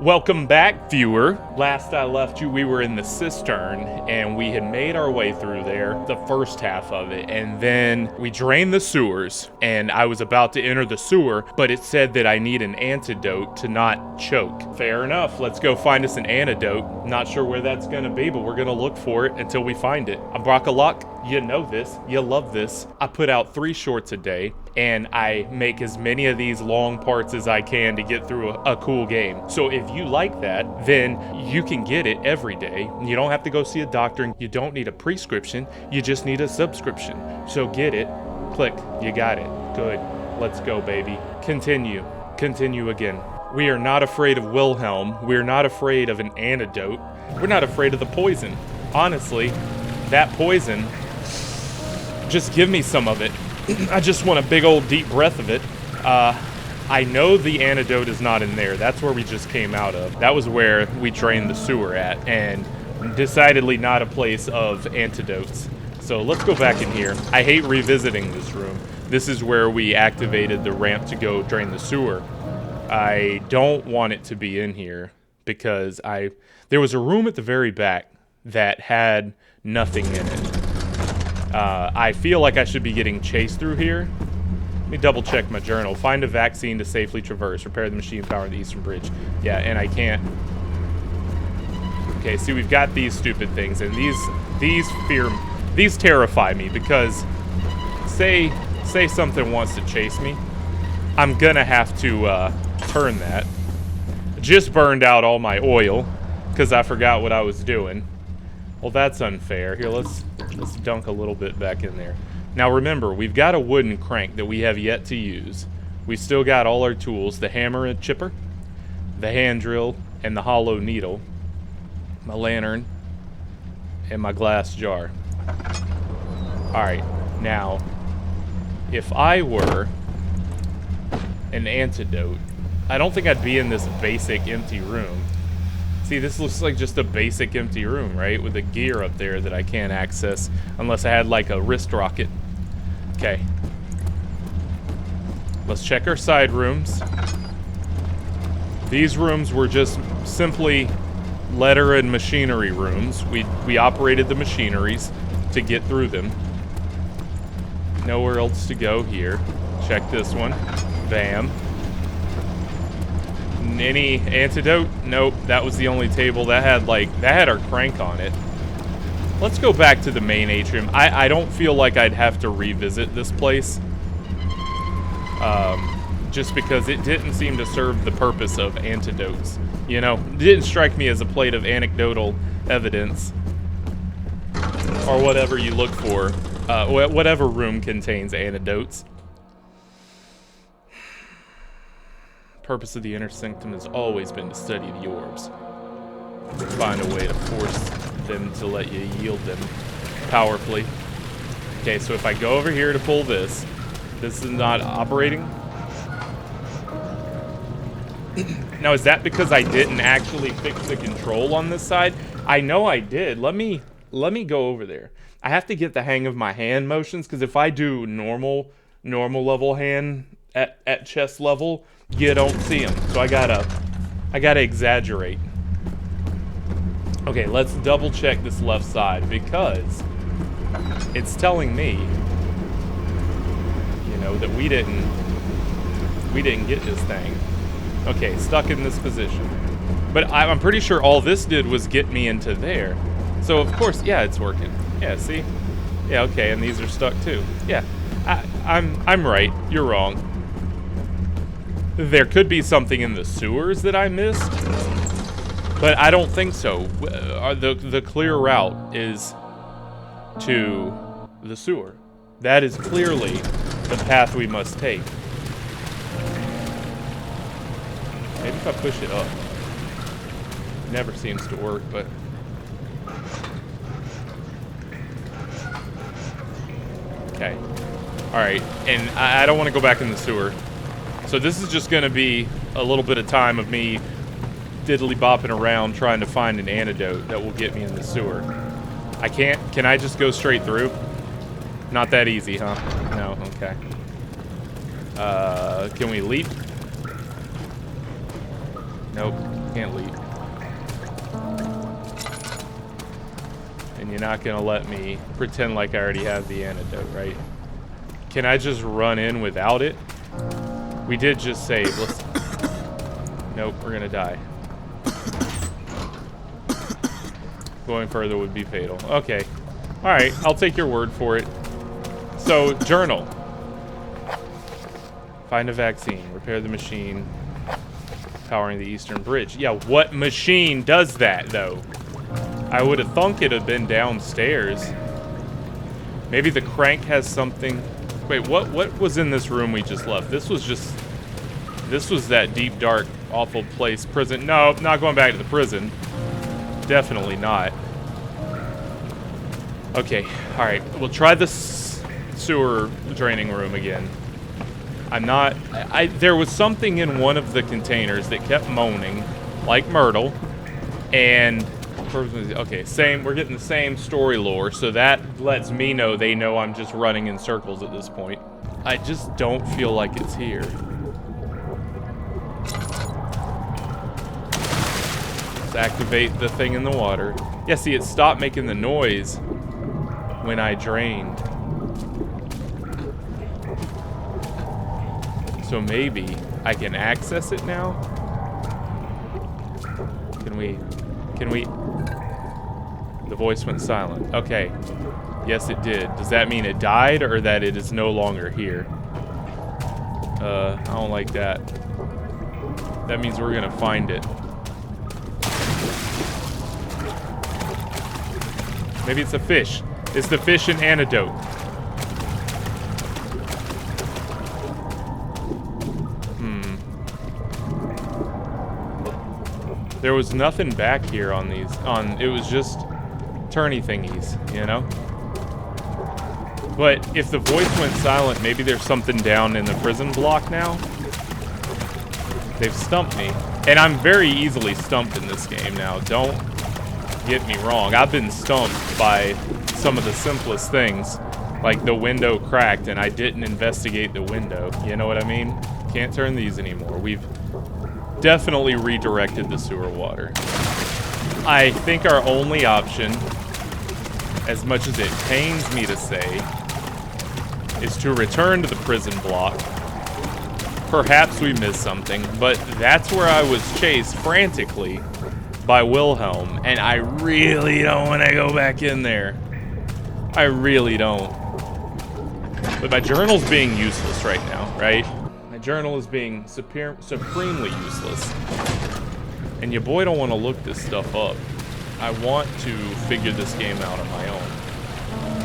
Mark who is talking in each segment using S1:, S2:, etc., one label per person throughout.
S1: Welcome back, viewer. Last I left you, we were in the cistern, and we had made our way through there, the first half of it, and then we drained the sewers, and I was about to enter the sewer, but it said that I need an antidote to not choke. Fair enough, let's go find us an antidote. Not sure where that's gonna be, but we're gonna look for it until we find it. I'm Brockalok. You know this, you love this. I put out 3 shorts a day, and I make as many of these long parts as I can to get through a cool game. So if you like that, then you can get it every day. You don't have to go see a doctor. You don't need a prescription. You just need a subscription. So get it, click, you got it. Good, let's go, baby. Continue again. We are not afraid of Wilhelm. We're not afraid of an antidote. We're not afraid of the poison. Honestly, that poison, just give me some of it. I just want a big old deep breath of it. I know the antidote is not in there. That's where we just came out of. That was where we drained the sewer at, and decidedly not a place of antidotes. So let's go back in here. I hate revisiting this room. This is where we activated the ramp to go drain the sewer. I don't want it to be in here because there was a room at the very back that had nothing in it. I feel like I should be getting chased through here. Let me double check my journal. Find a vaccine to safely traverse. Repair the machine power of the Eastern Bridge. Yeah, and I can't. Okay, see, we've got these stupid things, and these terrify me because say something wants to chase me, I'm gonna have to turn that. Just burned out all my oil because I forgot what I was doing. Well, that's unfair. Here, let's dunk a little bit back in there. Now remember, we've got a wooden crank that we have yet to use. We still got all our tools, the hammer and chipper, the hand drill, and the hollow needle, my lantern, and my glass jar. Alright, now, if I were an antidote, I don't think I'd be in this basic empty room. See, this looks like just a basic empty room, right? With a gear up there that I can't access unless I had like a wrist rocket. Okay. Let's check our side rooms. These rooms were just simply letter and machinery rooms. We operated the machineries to get through them. Nowhere else to go here. Check this one. Bam. Any antidote? Nope, that was the only table that had our crank on it. Let's go back to the main atrium. I don't feel like I'd have to revisit this place. Just because it didn't seem to serve the purpose of antidotes. You know, it didn't strike me as a plate of anecdotal evidence. Or whatever you look for. Whatever room contains antidotes. Purpose of the inner sanctum has always been to study the orbs. Find a way to force them to let you yield them powerfully. Okay, so if I go over here to pull this is not operating. Now, is that because I didn't actually fix the control on this side? I know I did. Let me go over there. I have to get the hang of my hand motions, because if I do normal level hand at chest level, you don't see them. So I gotta exaggerate. Okay, let's double check this left side because it's telling me, you know, that we didn't get this thing. Okay, stuck in this position. But I'm pretty sure all this did was get me into there. So of course, yeah, it's working. Yeah, see? Yeah, okay, and these are stuck too. Yeah, I'm right. You're wrong. There could be something in the sewers that I missed, but I don't think so. The clear route is to the sewer. That is clearly the path we must take. Maybe if I push it up. Never seems to work, but... Okay. Alright, and I don't want to go back in the sewer. So this is just going to be a little bit of time of me diddly-bopping around trying to find an antidote that will get me in the sewer. I can't... Can I just go straight through? Not that easy, huh? No, okay. Can we leap? Nope. can't leave. And you're not gonna let me pretend like I already have the antidote, right? Can I just run in without it? We did just save. Let's... Nope, we're gonna die. Going further would be fatal. Okay. Alright, I'll take your word for it. So, journal. Find a vaccine. Repair the machine. Powering the eastern bridge. Yeah, what machine does that, though? I would have thunk it'd have been downstairs. Maybe the crank has something... Wait, what was in this room we just left? This was just... This was that deep, dark, awful place. Prison. No, not going back to the prison. Definitely not. Okay, alright. We'll try this sewer draining room again. I'm not... there was something in one of the containers that kept moaning, like Myrtle. And... Okay, same. We're getting the same story lore, so that lets me know they know I'm just running in circles at this point. I just don't feel like it's here. Let's activate the thing in the water. Yeah, see, it stopped making the noise when I drained. So maybe I can access it now? Can we... The voice went silent. Okay. Yes, it did. Does that mean it died or that it is no longer here? I don't like that. That means we're gonna find it. Maybe it's a fish. Is the fish an antidote? There was nothing back here on these. It was just turny thingies, you know? But if the voice went silent, maybe there's something down in the prison block now? They've stumped me. And I'm very easily stumped in this game now. Don't get me wrong. I've been stumped by some of the simplest things. Like the window cracked and I didn't investigate the window. You know what I mean? Can't turn these anymore. We've definitely redirected the sewer water. I think our only option, as much as it pains me to say, is to return to the prison block. Perhaps we missed something, but that's where I was chased frantically by Wilhelm, and I really don't want to go back in there. I really don't. But my journal's being useless right now, right? My journal is being supremely useless. And your boy don't want to look this stuff up. I want to figure this game out on my own.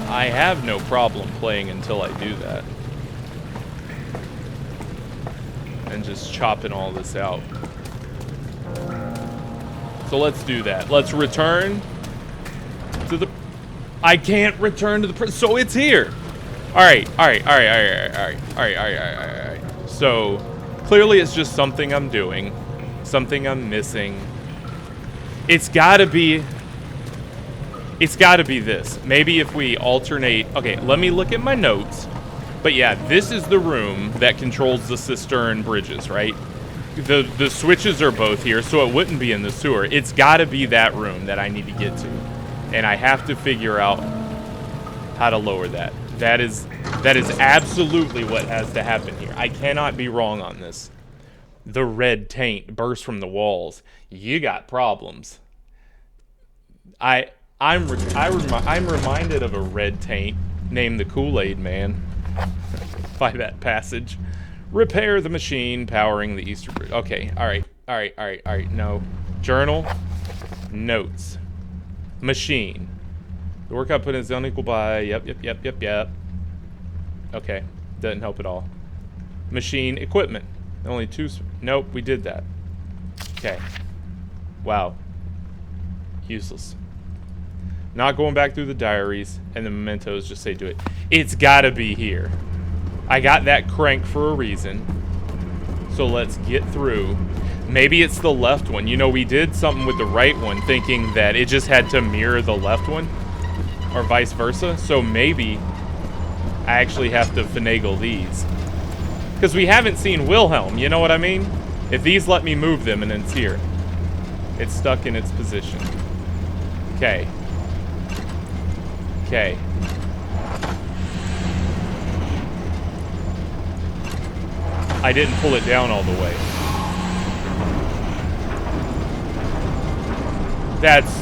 S1: I have no problem playing until I do that. And just chopping all this out. So let's do that. Let's return to the... I can't return to the... So it's here! Alright. So, clearly it's just something I'm doing. Something I'm missing. It's gotta be this. Maybe if we alternate... Okay, let me look at my notes. But yeah, this is the room that controls the cistern bridges, right? The switches are both here, so it wouldn't be in the sewer. It's gotta be that room that I need to get to. And I have to figure out how to lower that. That is absolutely what has to happen here. I cannot be wrong on this. The red taint burst from the walls. You got problems. I'm reminded of a red taint named the Kool-Aid Man by that passage. Repair the machine powering the Eastern Bridge. Okay, all right. No. Journal. Notes. Machine. The work output is unequal by... Yep. Okay, doesn't help at all. Machine equipment. Only two... Nope, we did that. Okay. Wow. Useless. Not going back through the diaries and the mementos, just say do it. It's gotta be here. I got that crank for a reason. So let's get through. Maybe it's the left one. You know, we did something with the right one thinking that it just had to mirror the left one. Or vice versa. So maybe I actually have to finagle these. Because we haven't seen Wilhelm, you know what I mean? If these let me move them and then it's here. It's stuck in its position. Okay. Okay. I didn't pull it down all the way. That's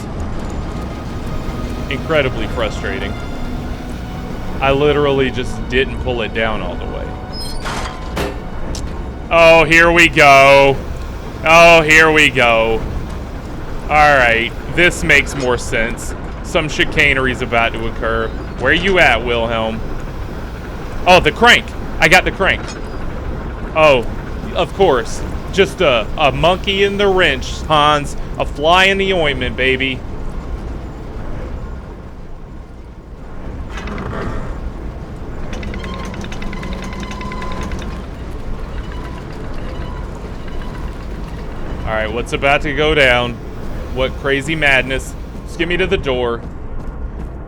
S1: incredibly frustrating. I literally just didn't pull it down all the way. Oh, here we go. Oh, here we go. Alright, this makes more sense. Some chicanery's about to occur. Where you at, Wilhelm? Oh, the crank. I got the crank. Oh, of course. Just a monkey in the wrench, Hans. A fly in the ointment, baby. Alright, what's about to go down? What crazy madness. Just get me to the door.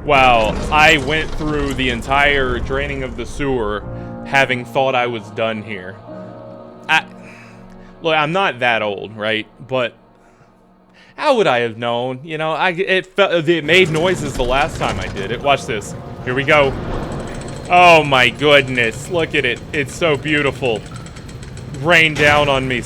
S1: Wow, I went through the entire draining of the sewer having thought I was done here. Look, I'm not that old, right? But how would I have known? You know, it made noises the last time I did it. Watch this. Here we go. Oh my goodness. Look at it. It's so beautiful. Rain down on me.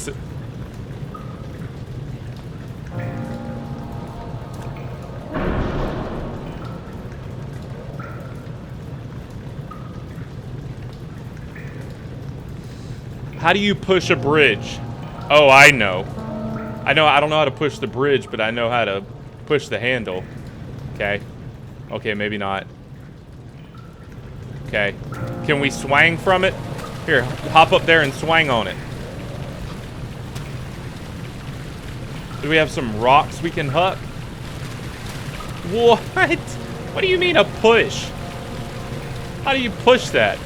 S1: How do you push a bridge? Oh, I know. I don't know how to push the bridge, but I know how to push the handle. Okay. Okay, maybe not. Okay. Can we swang from it? Here, hop up there and swang on it. Do we have some rocks we can huck? What? What do you mean a push? How do you push that?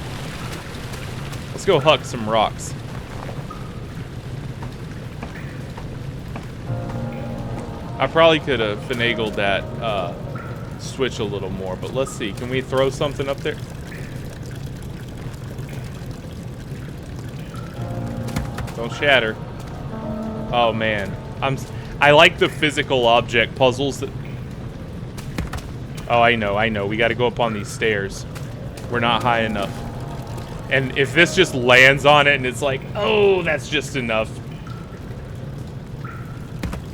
S1: Let's go huck some rocks. I probably could have finagled that switch a little more, but let's see. Can we throw something up there? Don't shatter. Oh man, I like the physical object puzzles that. Oh, I know. We got to go up on these stairs. We're not high enough. And if this just lands on it and it's like, oh, that's just enough.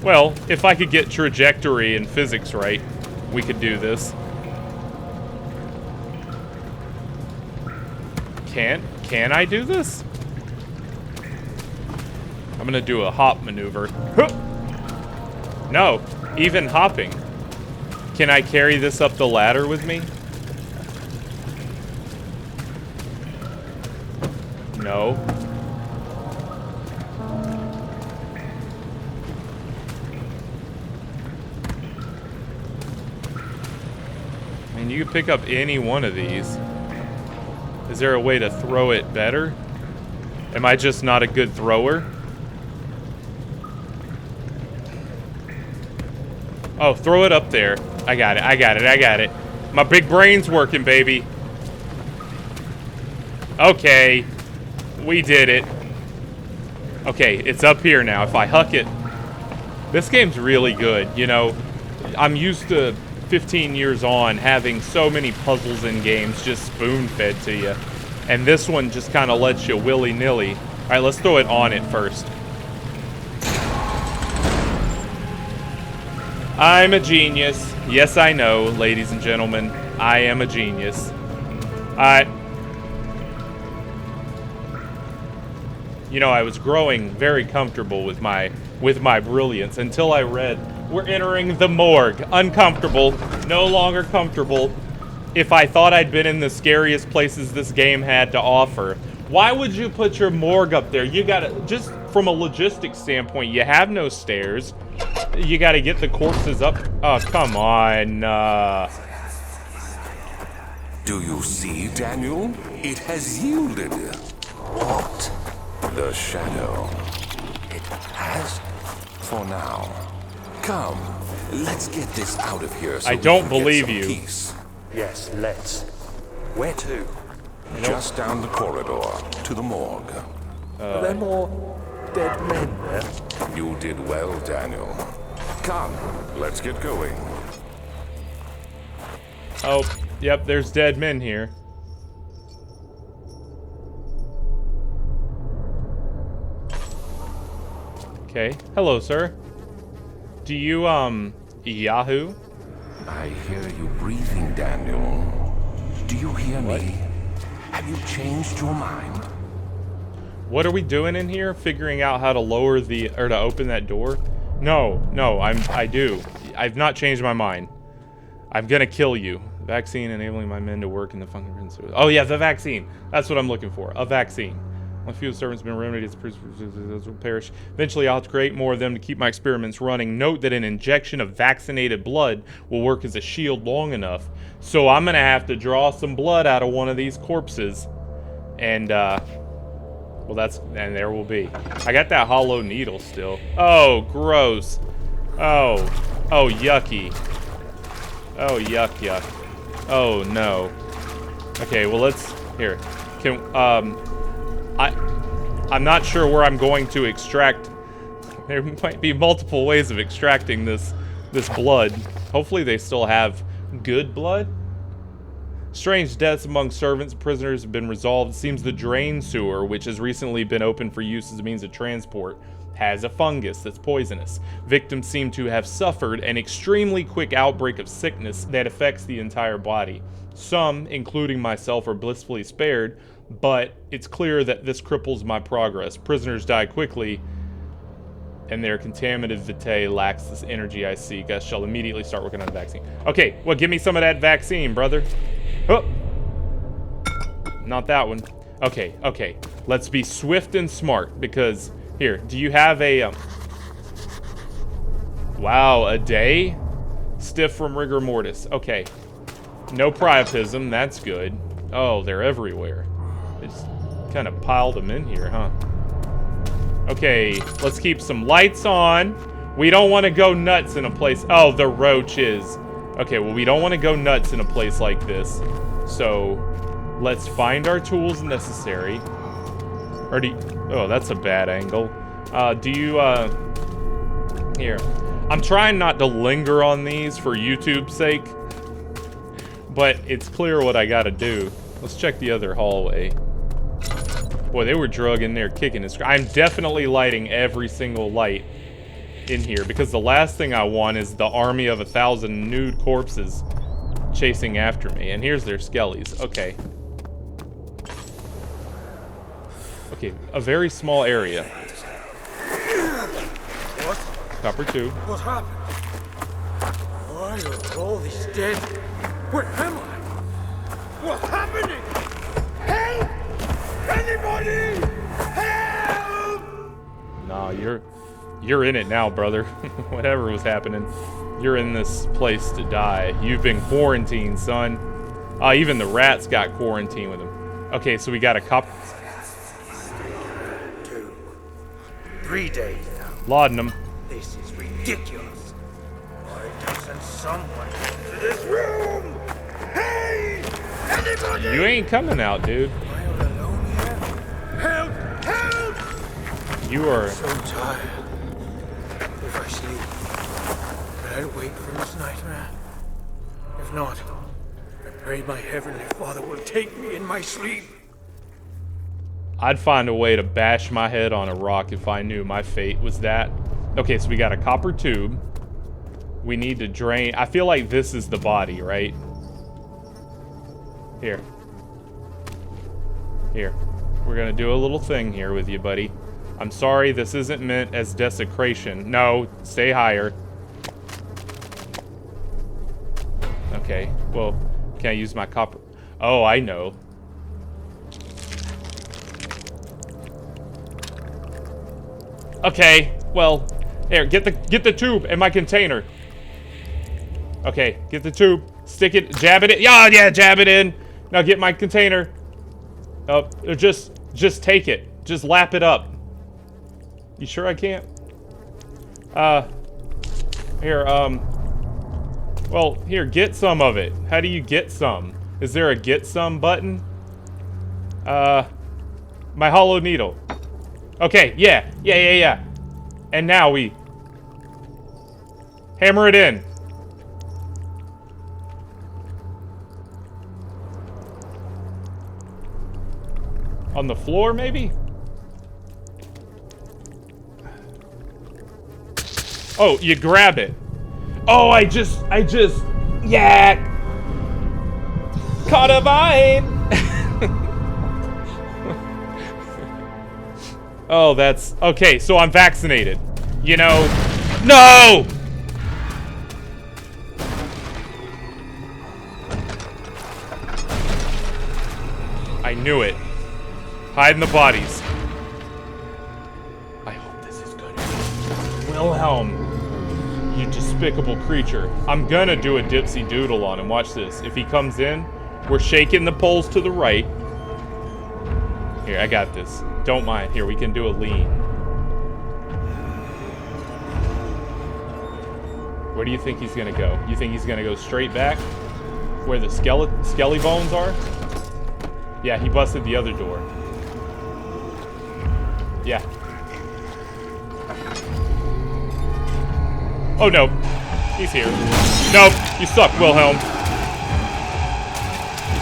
S1: Well, if I could get trajectory and physics right, we could do this. Can I do this? I'm gonna do a hop maneuver. No, even hopping. Can I carry this up the ladder with me? No. I mean, you could pick up any one of these. Is there a way to throw it better? Am I just not a good thrower? Oh, throw it up there. I got it. My big brain's working, baby. Okay. We did it. Okay, it's up here now. If I huck it... This game's really good, you know. I'm used to 15 years on having so many puzzles in games just spoon-fed to you. And this one just kind of lets you willy-nilly. Alright, let's throw it on it first. I'm a genius. Yes, I know, ladies and gentlemen. I am a genius. You know, I was growing very comfortable with my brilliance until I read, we're entering the morgue. Uncomfortable. No longer comfortable. If I thought I'd been in the scariest places this game had to offer. Why would you put your morgue up there? You gotta, just from a logistics standpoint, you have no stairs. You gotta get the corpses up. Oh, come on.
S2: Do you see, Daniel? It has yielded. What? The shadow. It has? For now. Come, let's get this out of here so
S1: I don't believe you.
S2: Peace.
S3: Yes, let's. Where to?
S2: Just down the corridor, to the morgue.
S3: Are there more dead men there?
S2: You did well, Daniel. Come, let's get going.
S1: Oh, yep, there's dead men here. Okay. Hello, sir. Do you, Yahoo?
S2: I hear you breathing, Daniel. Do you hear me? Have you changed your mind?
S1: What are we doing in here? Figuring out how to lower the, or to open that door? No, I do. I've not changed my mind. I'm gonna kill you. Vaccine enabling my men to work in the function. Oh yeah, the vaccine. That's what I'm looking for. A vaccine. Only few servants have been remedied. Those will perish. Eventually, I'll have to create more of them to keep my experiments running. Note that an injection of vaccinated blood will work as a shield long enough. So I'm gonna have to draw some blood out of one of these corpses, and well, and there will be. I got that hollow needle still. Oh, gross. Oh, yucky. Oh, yuck. Oh, no. Okay, well, here. I'm not sure where I'm going to extract. There might be multiple ways of extracting this blood. Hopefully they still have good blood. Strange deaths among servants and prisoners have been resolved. It seems the drain sewer, which has recently been opened for use as a means of transport, has a fungus that's poisonous. Victims seem to have suffered an extremely quick outbreak of sickness that affects the entire body. Some, including myself, are blissfully spared, but it's clear that this cripples my progress. Prisoners die quickly, and their contaminated vitae lacks this energy I seek. I shall immediately start working on the vaccine. Okay, well, give me some of that vaccine, brother. Oh! Not that one. Okay. Let's be swift and smart, because... Here, do you have a... Wow, a day? Stiff from rigor mortis. Okay. No priapism, that's good. Oh, they're everywhere. They just kind of piled them in here, huh? Okay, let's keep some lights on. We don't want to go nuts in a place... Oh, the roaches. Okay, well, we don't want to go nuts in a place like this. So, let's find our tools necessary. Or do you... Oh, that's a bad angle. Here. I'm trying not to linger on these for YouTube's sake. But it's clear what I gotta do. Let's check the other hallway. Boy, they were drug in there kicking and I'm definitely lighting every single light in here, because the last thing I want is the army of 1,000 nude corpses chasing after me. And here's their skellies. Okay. Okay, a very small area.
S3: What?
S1: Copper tube.
S3: What happened? Why are all these dead? Where am I? What's happening? Help! Anybody! Help!
S1: Nah, you're in it now, brother. Whatever was happening, you're in this place to die. You've been quarantined, son. Even the rats got quarantined with them. Okay, so we got a copper...
S3: 2, 3 days now.
S1: Lauding them.
S3: This is ridiculous. Why doesn't someone into this room? Hey! Anybody!
S1: You ain't coming out, dude.
S3: Am I all alone here? Help! Help!
S1: You are...
S3: I'm so tired. If I sleep, will I wake from this nightmare? If not, I pray my Heavenly Father will take me in my sleep.
S1: I'd find a way to bash my head on a rock if I knew my fate was that. Okay, so we got a copper tube. We need to drain... I feel like this is the body, right? Here. Here. We're gonna do a little thing here with you, buddy. I'm sorry, this isn't meant as desecration. No, stay higher. Okay, well, can I use my copper? Oh, I know. Okay, well, here, get the tube in my container. Okay, get the tube, stick it, jab it in. Yeah, jab it in. Now get my container. Oh, just take it. Just lap it up. You sure I can't? Here, well, here, get some of it. How do you get some? Is there a get some button? My hollow needle. Okay, yeah. And now we... Hammer it in. On the floor, maybe? Oh, you grab it. Oh, I just, yeah. Caught a vine. Oh, that's, okay, so I'm vaccinated. You know, no! I knew it. Hiding the bodies. I hope this is good. Wilhelm, you despicable creature. I'm gonna do a dipsy doodle on him. Watch this. If he comes in, we're shaking the poles to the right. Here, I got this. Don't mind. Here, we can do a lean. Where do you think he's gonna go? You think he's gonna go straight back? Where the skelly bones are? Yeah, he busted the other door. Yeah. Oh no. He's here. Nope. You suck, Wilhelm.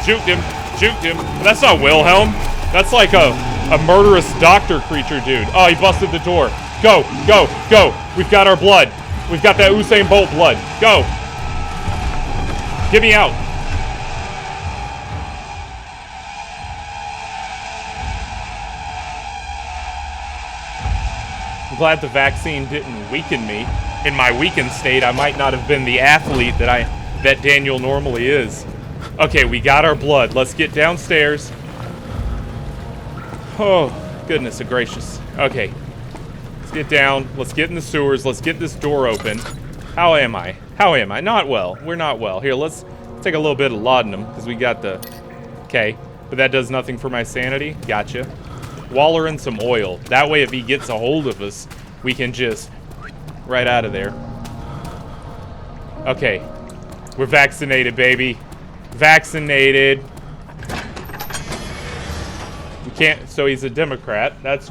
S1: Juked him. Juked him. That's not Wilhelm. That's like a murderous doctor creature dude. Oh, he busted the door. Go. Go. Go. We've got our blood. We've got that Usain Bolt blood. Go. Get me out. I'm glad the vaccine didn't weaken me. In my weakened state, I might not have been the athlete that Daniel normally is. Okay, we got our blood. Let's get downstairs. Oh, goodness gracious. Okay. Let's get down. Let's get in the sewers. Let's get this door open. How am I? How am I? Not well. We're not well. Here, let's take a little bit of laudanum, because we got the... Okay. But that does nothing for my sanity. Gotcha. Waller in some oil. That way, if he gets a hold of us, we can just... right out of there. Okay. We're vaccinated, baby. Vaccinated. We can't... So he's a Democrat. That's...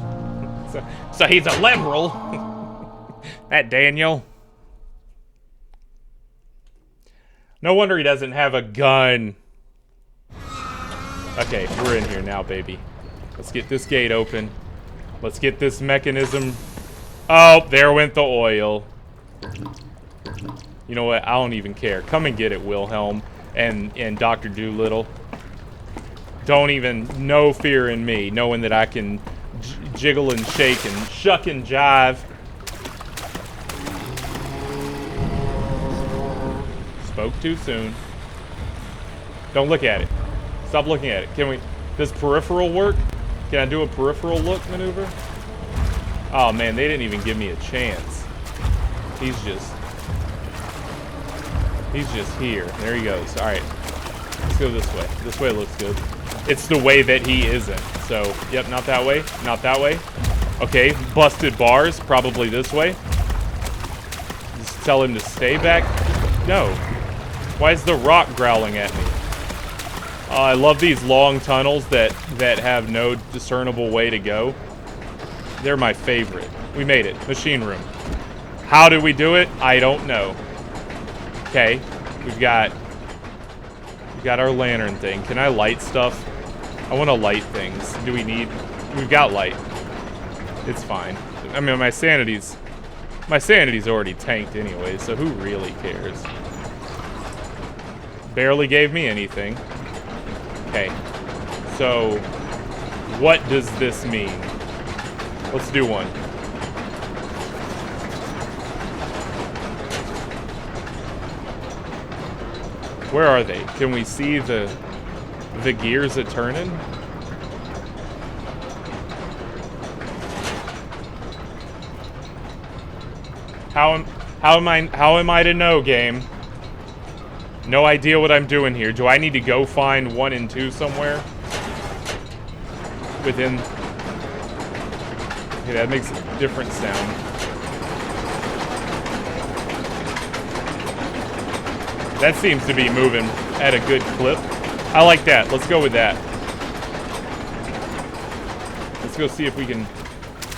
S1: So he's a liberal. That Daniel. No wonder he doesn't have a gun. Okay, we're in here now, baby. Let's get this gate open. Let's get this mechanism. Oh, there went the oil. You know what? I don't even care. Come and get it, Wilhelm and Dr. Doolittle. Don't even, no fear in me, knowing that I can jiggle and shake and shuck and jive. Spoke too soon. Don't look at it. Stop looking at it. Can we, does peripheral work? Can I do a peripheral look maneuver? Oh man, they didn't even give me a chance. He's just here. There he goes. All right, let's go this way. This way looks good. It's the way that he isn't. So, yep, not that way. Not that way. Okay, busted bars. Probably this way. Just tell him to stay back. No. Why is the rock growling at me? I love these long tunnels that have no discernible way to go. They're my favorite. We made it. Machine room. How did we do it? I don't know. Okay, we've got our lantern thing. Can I light stuff? I want to light things. Do we need... We've got light. It's fine. I mean, my sanity's already tanked anyway, so who really cares? Barely gave me anything. Okay. So, what does this mean? Let's do one. Where are they? Can we see the gears a turning? How am I to know, game? No idea what I'm doing here. Do I need to go find 1 and 2 somewhere? Within... Okay, that makes a different sound. That seems to be moving at a good clip. I like that. Let's go with that. Let's go see if we can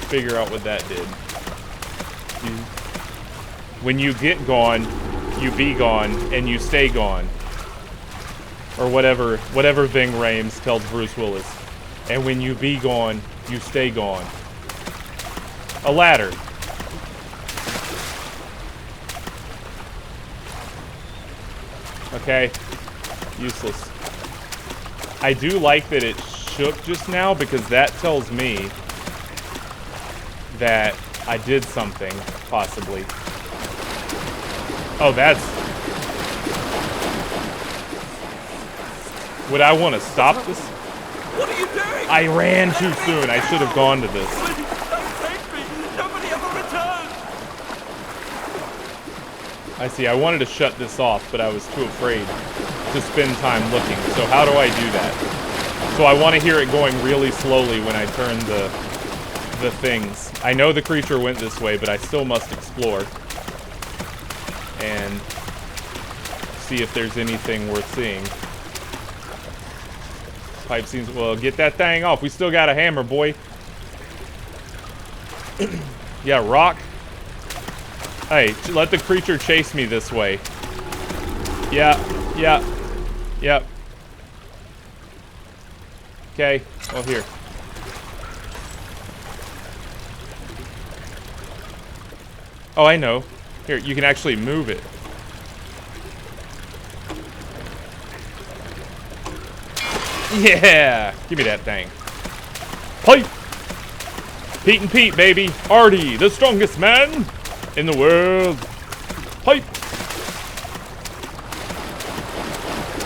S1: figure out what that did. When you get gone, you be gone, and you stay gone. Or whatever Ving Rhames tells Bruce Willis. And when you be gone, you stay gone. A ladder. Okay. Useless. I do like that it shook just now because that tells me that I did something, possibly. Oh, that's... Would I want to stop this?
S4: What are you doing?
S1: I ran too soon. I should have gone to this.
S4: Don't take me. Nobody ever returns.
S1: I see. I wanted to shut this off, but I was too afraid to spend time looking. So how do I do that? So I want to hear it going really slowly when I turn the things. I know the creature went this way, but I still must explore and see if there's anything worth seeing. Pipe seems... Well, get that thing off. We still got a hammer, boy. Yeah, rock. Hey, let the creature chase me this way. Yeah. Okay. Oh, here. Oh, I know. Here, you can actually move it. Yeah! Give me that thing. Pipe! Pete and Pete, baby. Artie, the strongest man in the world. Pipe!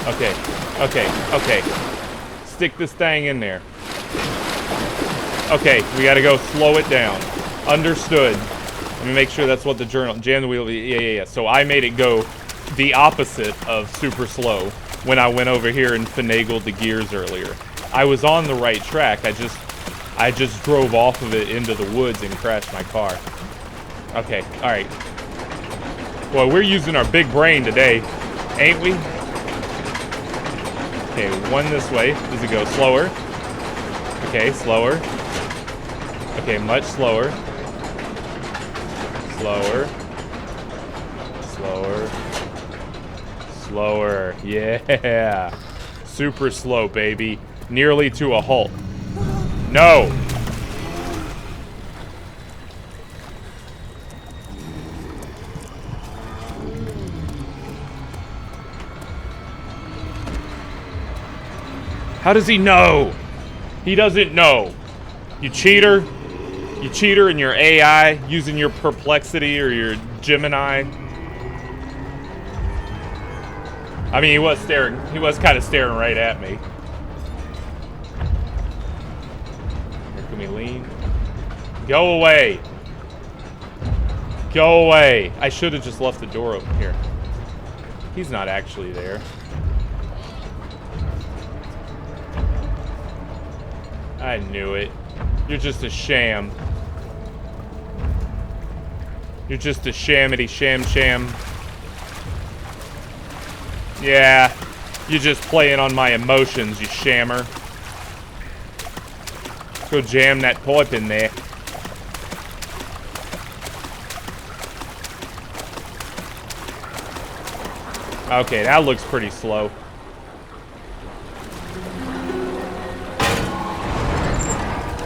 S1: Okay. Stick this thing in there. Okay, we gotta go slow it down. Understood. Let me make sure that's what the journal... Jam the wheel. Yeah. So I made it go the opposite of super slow when I went over here and finagled the gears earlier. I was on the right track. I just drove off of it into the woods and crashed my car. Okay, alright. Boy, we're using our big brain today, ain't we? Okay, one this way. Does it go slower? Okay, slower. Okay, much slower. Slower. Yeah. Super slow, baby. Nearly to a halt. No! How does he know? He doesn't know. You cheater. You cheater in your AI using your Perplexity or your Gemini. I mean, he was staring. He was kind of staring right at me. Here, can we lean? Go away. Go away. I should have just left the door open here. He's not actually there. I knew it. You're just a sham. You're just a shamity sham. Yeah, you're just playing on my emotions, you shammer. Go jam that pipe in there. Okay, that looks pretty slow.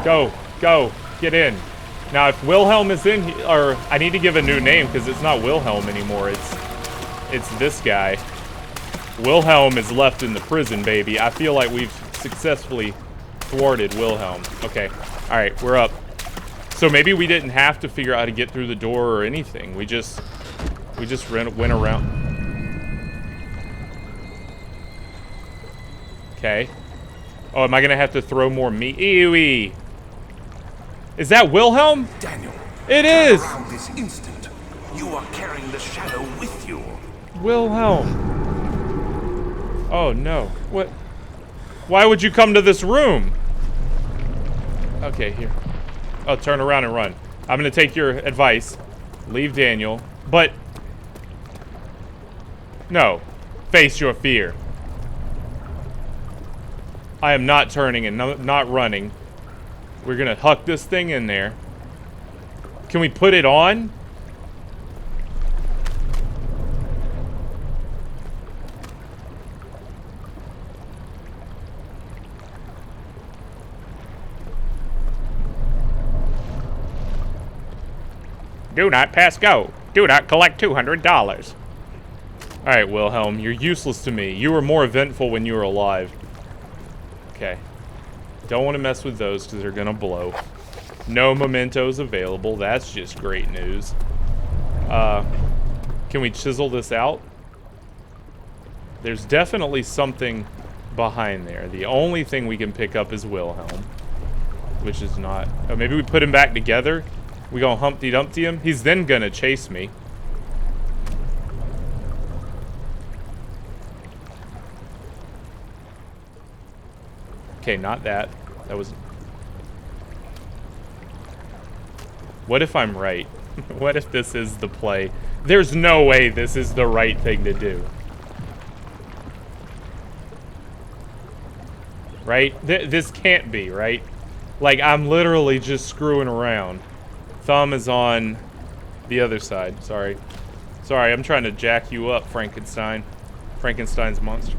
S1: Go, get in. Now, if Wilhelm is in here, or I need to give a new name because it's not Wilhelm anymore. It's this guy. Wilhelm is left in the prison, baby. I feel like we've successfully thwarted Wilhelm. Okay, all right, we're up. So maybe we didn't have to figure out how to get through the door or anything. We just went around. Okay. Oh, am I gonna have to throw more meat? Ew-wee. Is that Wilhelm?
S2: Daniel.
S1: It is!
S2: Around this instant, you are carrying the shadow with you.
S1: Wilhelm. Oh no. What? Why would you come to this room? Okay, here. Oh, turn around and run. I'm gonna take your advice. Leave Daniel. But... no. Face your fear. I am not turning and not running. We're gonna huck this thing in there. Can we put it on? Do not pass go. Do not collect $200. Alright, Wilhelm, you're useless to me. You were more eventful when you were alive. Okay. Don't want to mess with those because they're going to blow. No mementos available. That's just great news. Can we chisel this out? There's definitely something behind there. The only thing we can pick up is Wilhelm. Which is not... Oh, maybe we put him back together? We gonna Humpty Dumpty him? He's then gonna chase me. Okay, not that. That was... What if I'm right? What if this is the play? There's no way this is the right thing to do. Right? This can't be, right? Like, I'm literally just screwing around. Thumb is on the other side. Sorry. Sorry, I'm trying to jack you up, Frankenstein. Frankenstein's monster.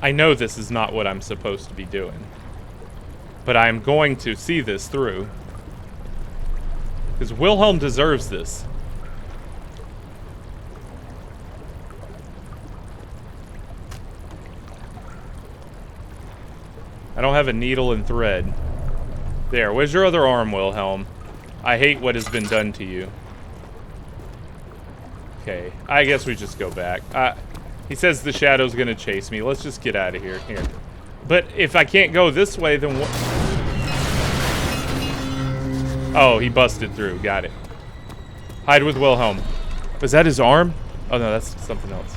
S1: I know this is not what I'm supposed to be doing. But I am going to see this through. Because Wilhelm deserves this. I don't have a needle and thread. There, where's your other arm, Wilhelm? I hate what has been done to you. Okay, I guess we just go back. He says the shadow's gonna chase me. Let's just get out of here. Here. But if I can't go this way, then what? Oh, he busted through. Got it. Hide with Wilhelm. Was that his arm? Oh, no, that's something else.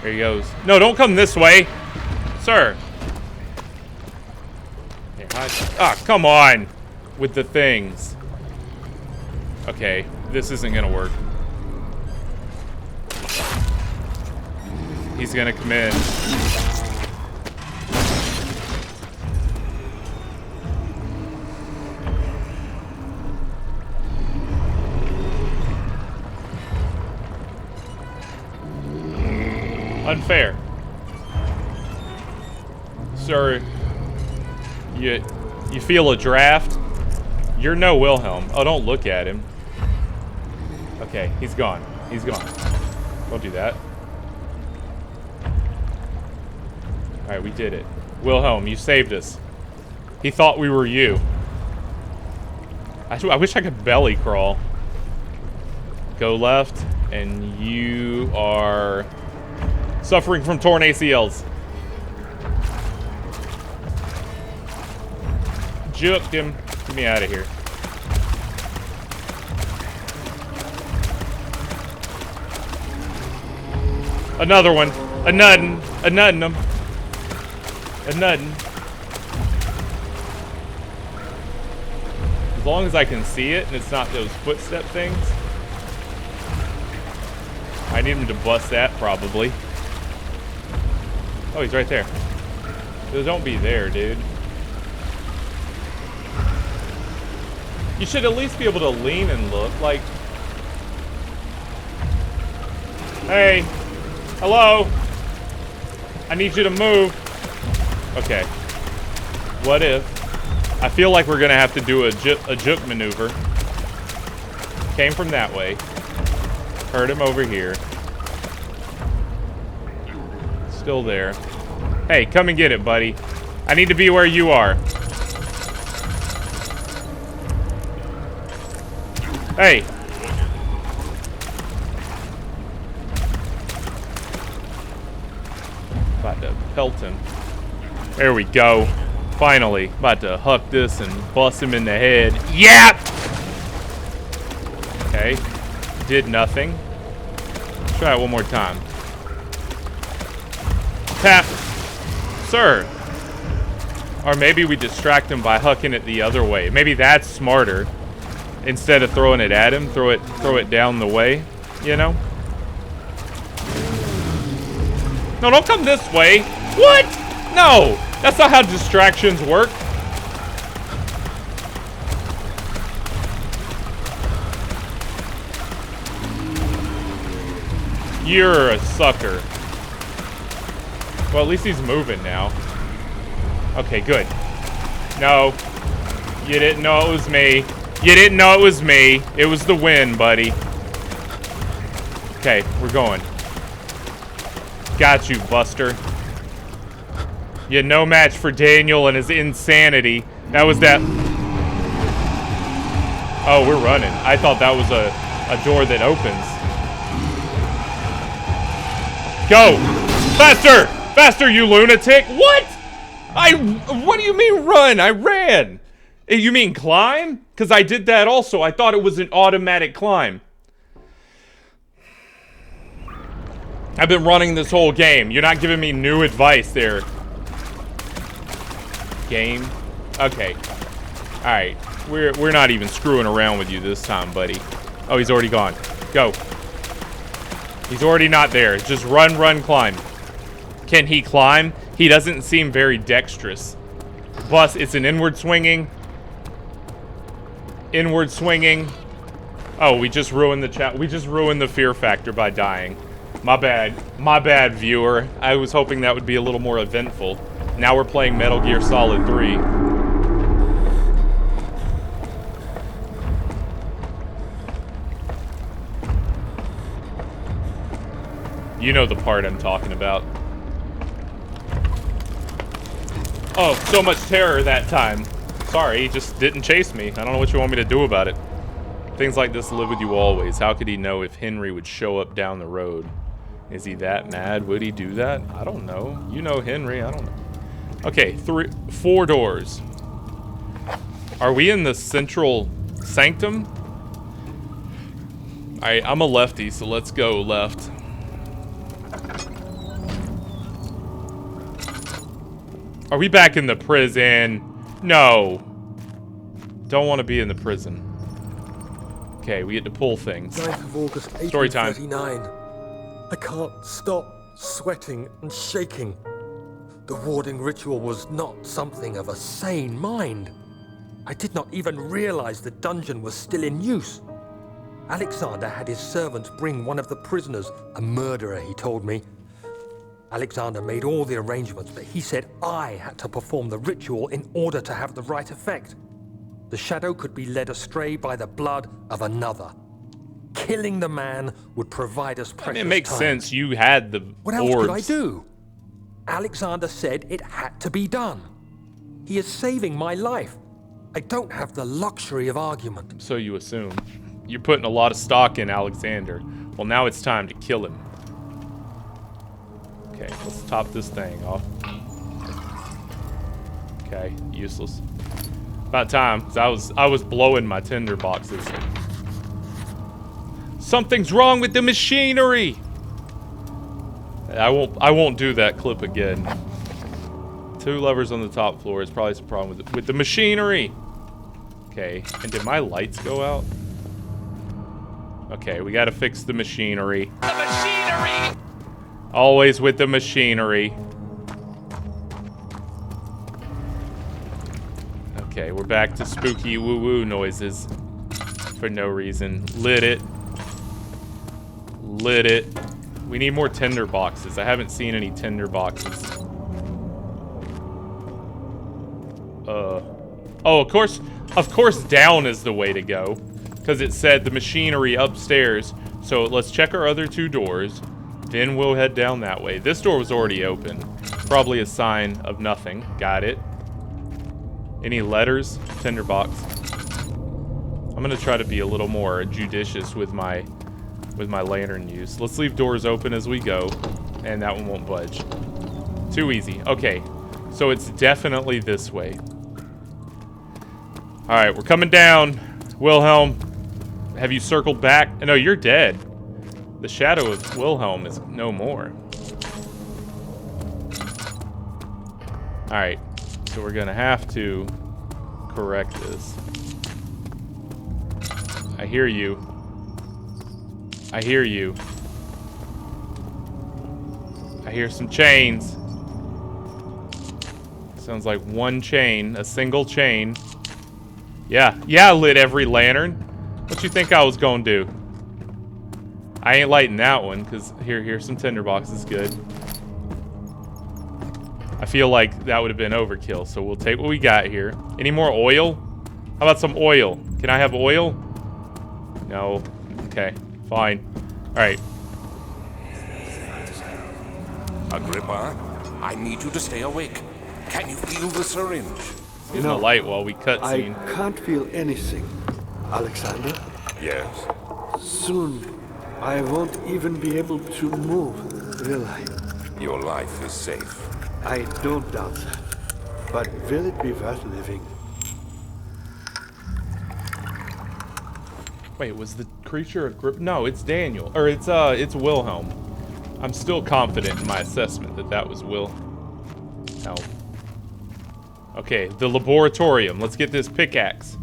S1: There he goes. No, don't come this way. Sir. Here, hide. Ah, come on. With the things. Okay, this isn't gonna work. He's gonna come in. Unfair. Sir, you feel a draft? You're no Wilhelm. Oh, don't look at him. Okay, he's gone. He's gone. Don't do that. Alright, we did it. Wilhelm, you saved us. He thought we were you. I wish I could belly crawl. Go left, and you are suffering from torn ACLs. Juked him. Get me out of here. Another one. A nuddin'. A nuddin' him. A nuddin'. As long as I can see it and it's not those footstep things. I need him to bust that, probably. Oh, he's right there. Don't be there, dude. You should at least be able to lean and look, like... Hey! Hello? I need you to move. Okay. What if... I feel like we're gonna have to do a juke maneuver. Came from that way. Heard him over here. Still there. Hey, come and get it, buddy. I need to be where you are. Hey. About to pelt him. There we go. Finally. About to huck this and bust him in the head. Yep! Okay. Did nothing. Let's try it one more time. Tap. Sir. Or maybe we distract him by hucking it the other way. Maybe that's smarter. Instead of throwing it at him, throw it down the way, you know? No, don't come this way. What? No, that's not how distractions work. You're a sucker. Well, at least he's moving now. Okay, good. No. You didn't know it was me. You didn't know it was me. It was the wind, buddy. Okay, we're going. Got you, Buster. You're no match for Daniel and his insanity. That was that... Oh, we're running. I thought that was a door that opens. Go! Faster! Faster, you lunatic! What? What do you mean run? I ran! You mean climb? Because I did that also. I thought it was an automatic climb. I've been running this whole game. You're not giving me new advice there. Game? Okay. Alright. We're not even screwing around with you this time, buddy. Oh, he's already gone. Go. He's already not there. Just run, run, climb. Can he climb? He doesn't seem very dexterous. Plus, it's an inward swinging. Inward swinging. Oh, we just ruined the chat. We just ruined the fear factor by dying. My bad. My bad, viewer. I was hoping that would be a little more eventful. Now we're playing Metal Gear Solid 3. You know the part I'm talking about. Oh, so much terror that time. Sorry, he just didn't chase me. I don't know what you want me to do about it. Things like this live with you always. How could he know if Henry would show up down the road? Is he that mad? Would he do that? I don't know. You know Henry. I don't know. Okay, 4 doors. Are we in the central sanctum? Alright, I'm a lefty, so let's go left. Are we back in the prison? No. Don't want to be in the prison. Okay, we get to pull things.
S3: 9th of August,
S1: Story time.
S3: 1839. I can't stop sweating and shaking. The warding ritual was not something of a sane mind. I did not even realize the dungeon was still in use. Alexander had his servants bring one of the prisoners, a murderer, he told me. Alexander made all the arrangements, but he said I had to perform the ritual in order to have the right effect. The shadow could be led astray by the blood of another. Killing the man would provide us precious time.
S1: It makes sense. You had the
S3: What else
S1: orbs.
S3: could I do? Alexander said it had to be done. He is saving my life. I don't have the luxury of argument.
S1: So you assume. You're putting a lot of stock in Alexander. Well, now it's time to kill him. Okay, let's top this thing off. Okay, useless. About time, 'cause I was blowing my tinder boxes. Something's wrong with the machinery. I won't do that clip again. 2 levers on the top floor is probably some problem with the machinery. Okay, and did my lights go out? Okay, we gotta fix the machinery.
S4: The machinery!
S1: Always with the machinery. Okay, we're back to spooky woo-woo noises. For no reason. Lit it. Lit it. We need more tinder boxes. I haven't seen any tinder boxes. Oh, of course down is the way to go. Because it said the machinery upstairs. So let's check our other 2 doors. Then we'll head down that way. This door was already open. Probably a sign of nothing. Got it. Any letters? Tinderbox. I'm gonna try to be a little more judicious with my lantern use. Let's leave doors open as we go. And that one won't budge. Too easy. Okay. So it's definitely this way. Alright, we're coming down. Wilhelm, have you circled back? No, you're dead. The shadow of Wilhelm is no more. Alright, so we're gonna have to correct this. I hear you. I hear you. I hear some chains. Sounds like one chain, a single chain. Yeah, I lit every lantern. What you think I was gonna do? I ain't lighting that one, because here's some tinderboxes. Good. I feel like that would have been overkill, so we'll take what we got here. Any more oil? How about some oil? Can I have oil? No. Okay, fine. Alright.
S2: Agrippa, I need you to stay awake. Can you feel the syringe?
S1: Getting the light while we cutscene.
S5: I can't feel anything. Alexander,
S2: Yes.
S5: soon I won't even be able to move, will I?
S2: Your life is safe.
S5: I don't doubt that. But will it be worth living?
S1: Wait, was the creature a grip? No, it's Daniel. Or it's Wilhelm. I'm still confident in my assessment that that was Will. No. Okay, the laboratorium. Let's get this pickaxe.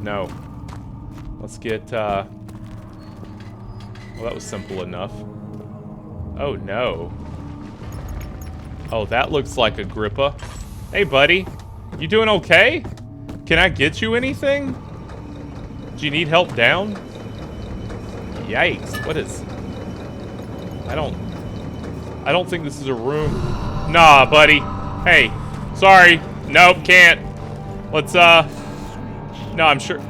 S1: No. Let's get, well, that was simple enough. Oh, no. Oh, that looks like Agrippa. Hey, buddy. You doing okay? Can I get you anything? Do you need help down? Yikes. What is... I don't think this is a room. Nah, buddy. Hey. Sorry. Nope, can't. Let's, no, I'm sure...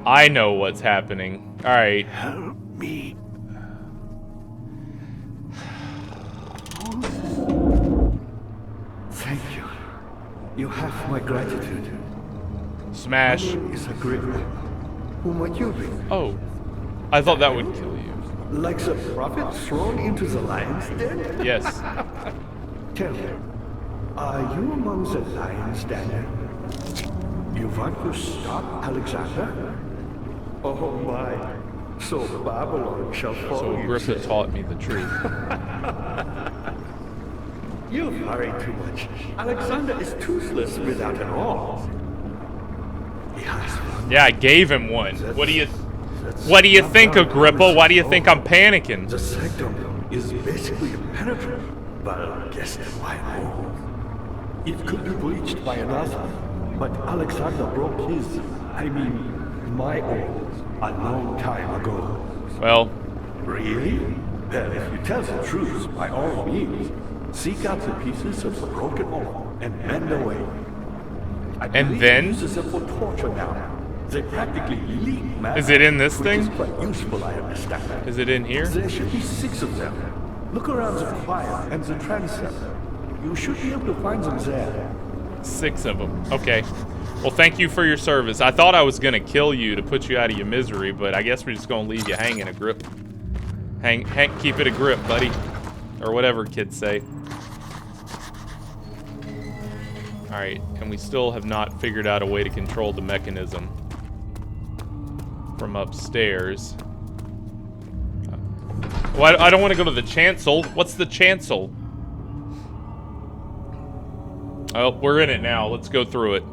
S1: I know what's happening. Alright.
S5: Help me. Thank you. You have my gratitude.
S1: Smash.
S5: Is Agrippa. Who might you be?
S1: Oh. I thought that would kill you.
S5: Like the prophet thrown into the lion's den?
S1: Yes.
S5: Tell me, are you among the lions, Daniel? You want to stop Alexander? Oh my. So Babylon shall
S1: So
S5: follow you.
S1: Agrippa taught me the truth.
S5: You worry too much. Alexander is toothless without an arm. He has one.
S1: Yeah, I gave him one.
S5: That's-
S1: What do you
S5: that's
S1: think,
S5: not
S1: Agrippa? Why do you
S5: how
S1: think I'm panicking?
S5: The sanctum is basically impenetrable. Well, guess why more? It could be breached by another, but Alexander broke his, my own, a long time ago.
S1: Well,
S5: Really? Well, if you tell the truth, by all means, seek out the pieces of the broken arm and mend away. I
S1: And
S5: believe
S1: then?
S5: he uses them for torture now. They practically leak matter.
S1: Is it in this
S5: which
S1: thing?
S5: is quite useful, I understand.
S1: is it in here?
S5: There should be 6 of them. Look around the choir and the transept. You should be able to find them there.
S1: 6 of them. Okay. Well, thank you for your service. I thought I was gonna kill you to put you out of your misery, but I guess we're just gonna leave you hanging a grip. Keep it a grip, buddy. Or whatever kids say. Alright, and we still have not figured out a way to control the mechanism from upstairs. Well, I don't want to go to the chancel. What's the chancel? Oh, we're in it now. Let's go through it.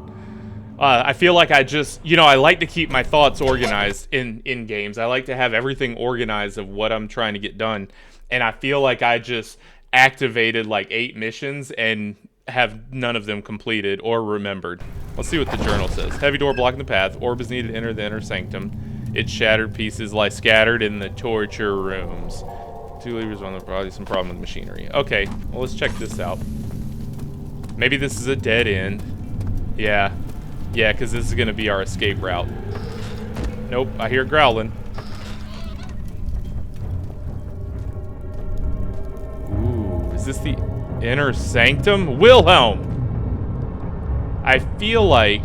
S1: I feel like I just, I like to keep my thoughts organized in games. I like to have everything organized of what I'm trying to get done. And I feel like I just activated like 8 missions and have none of them completed or remembered. Let's see what the journal says. Heavy door blocking the path. Orb is needed to enter the inner sanctum. Its shattered pieces lie scattered in the torture rooms. 2 levers on the body, some problem with machinery. Okay, well, let's check this out. Maybe this is a dead end. Yeah, because this is going to be our escape route. Nope, I hear growling. Ooh, is this the inner sanctum? Wilhelm! I feel like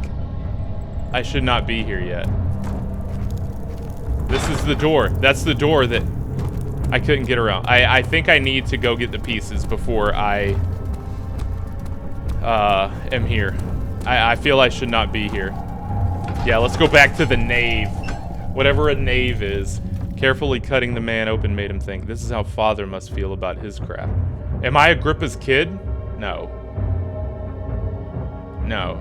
S1: I should not be here yet. This is the door. That's the door that I couldn't get around. I think I need to go get the pieces before I am here. I feel I should not be here. Yeah, let's go back to the nave. Whatever a nave is. Carefully cutting the man open made him think. This is how father must feel about his crap. Am I Agrippa's kid? No. No.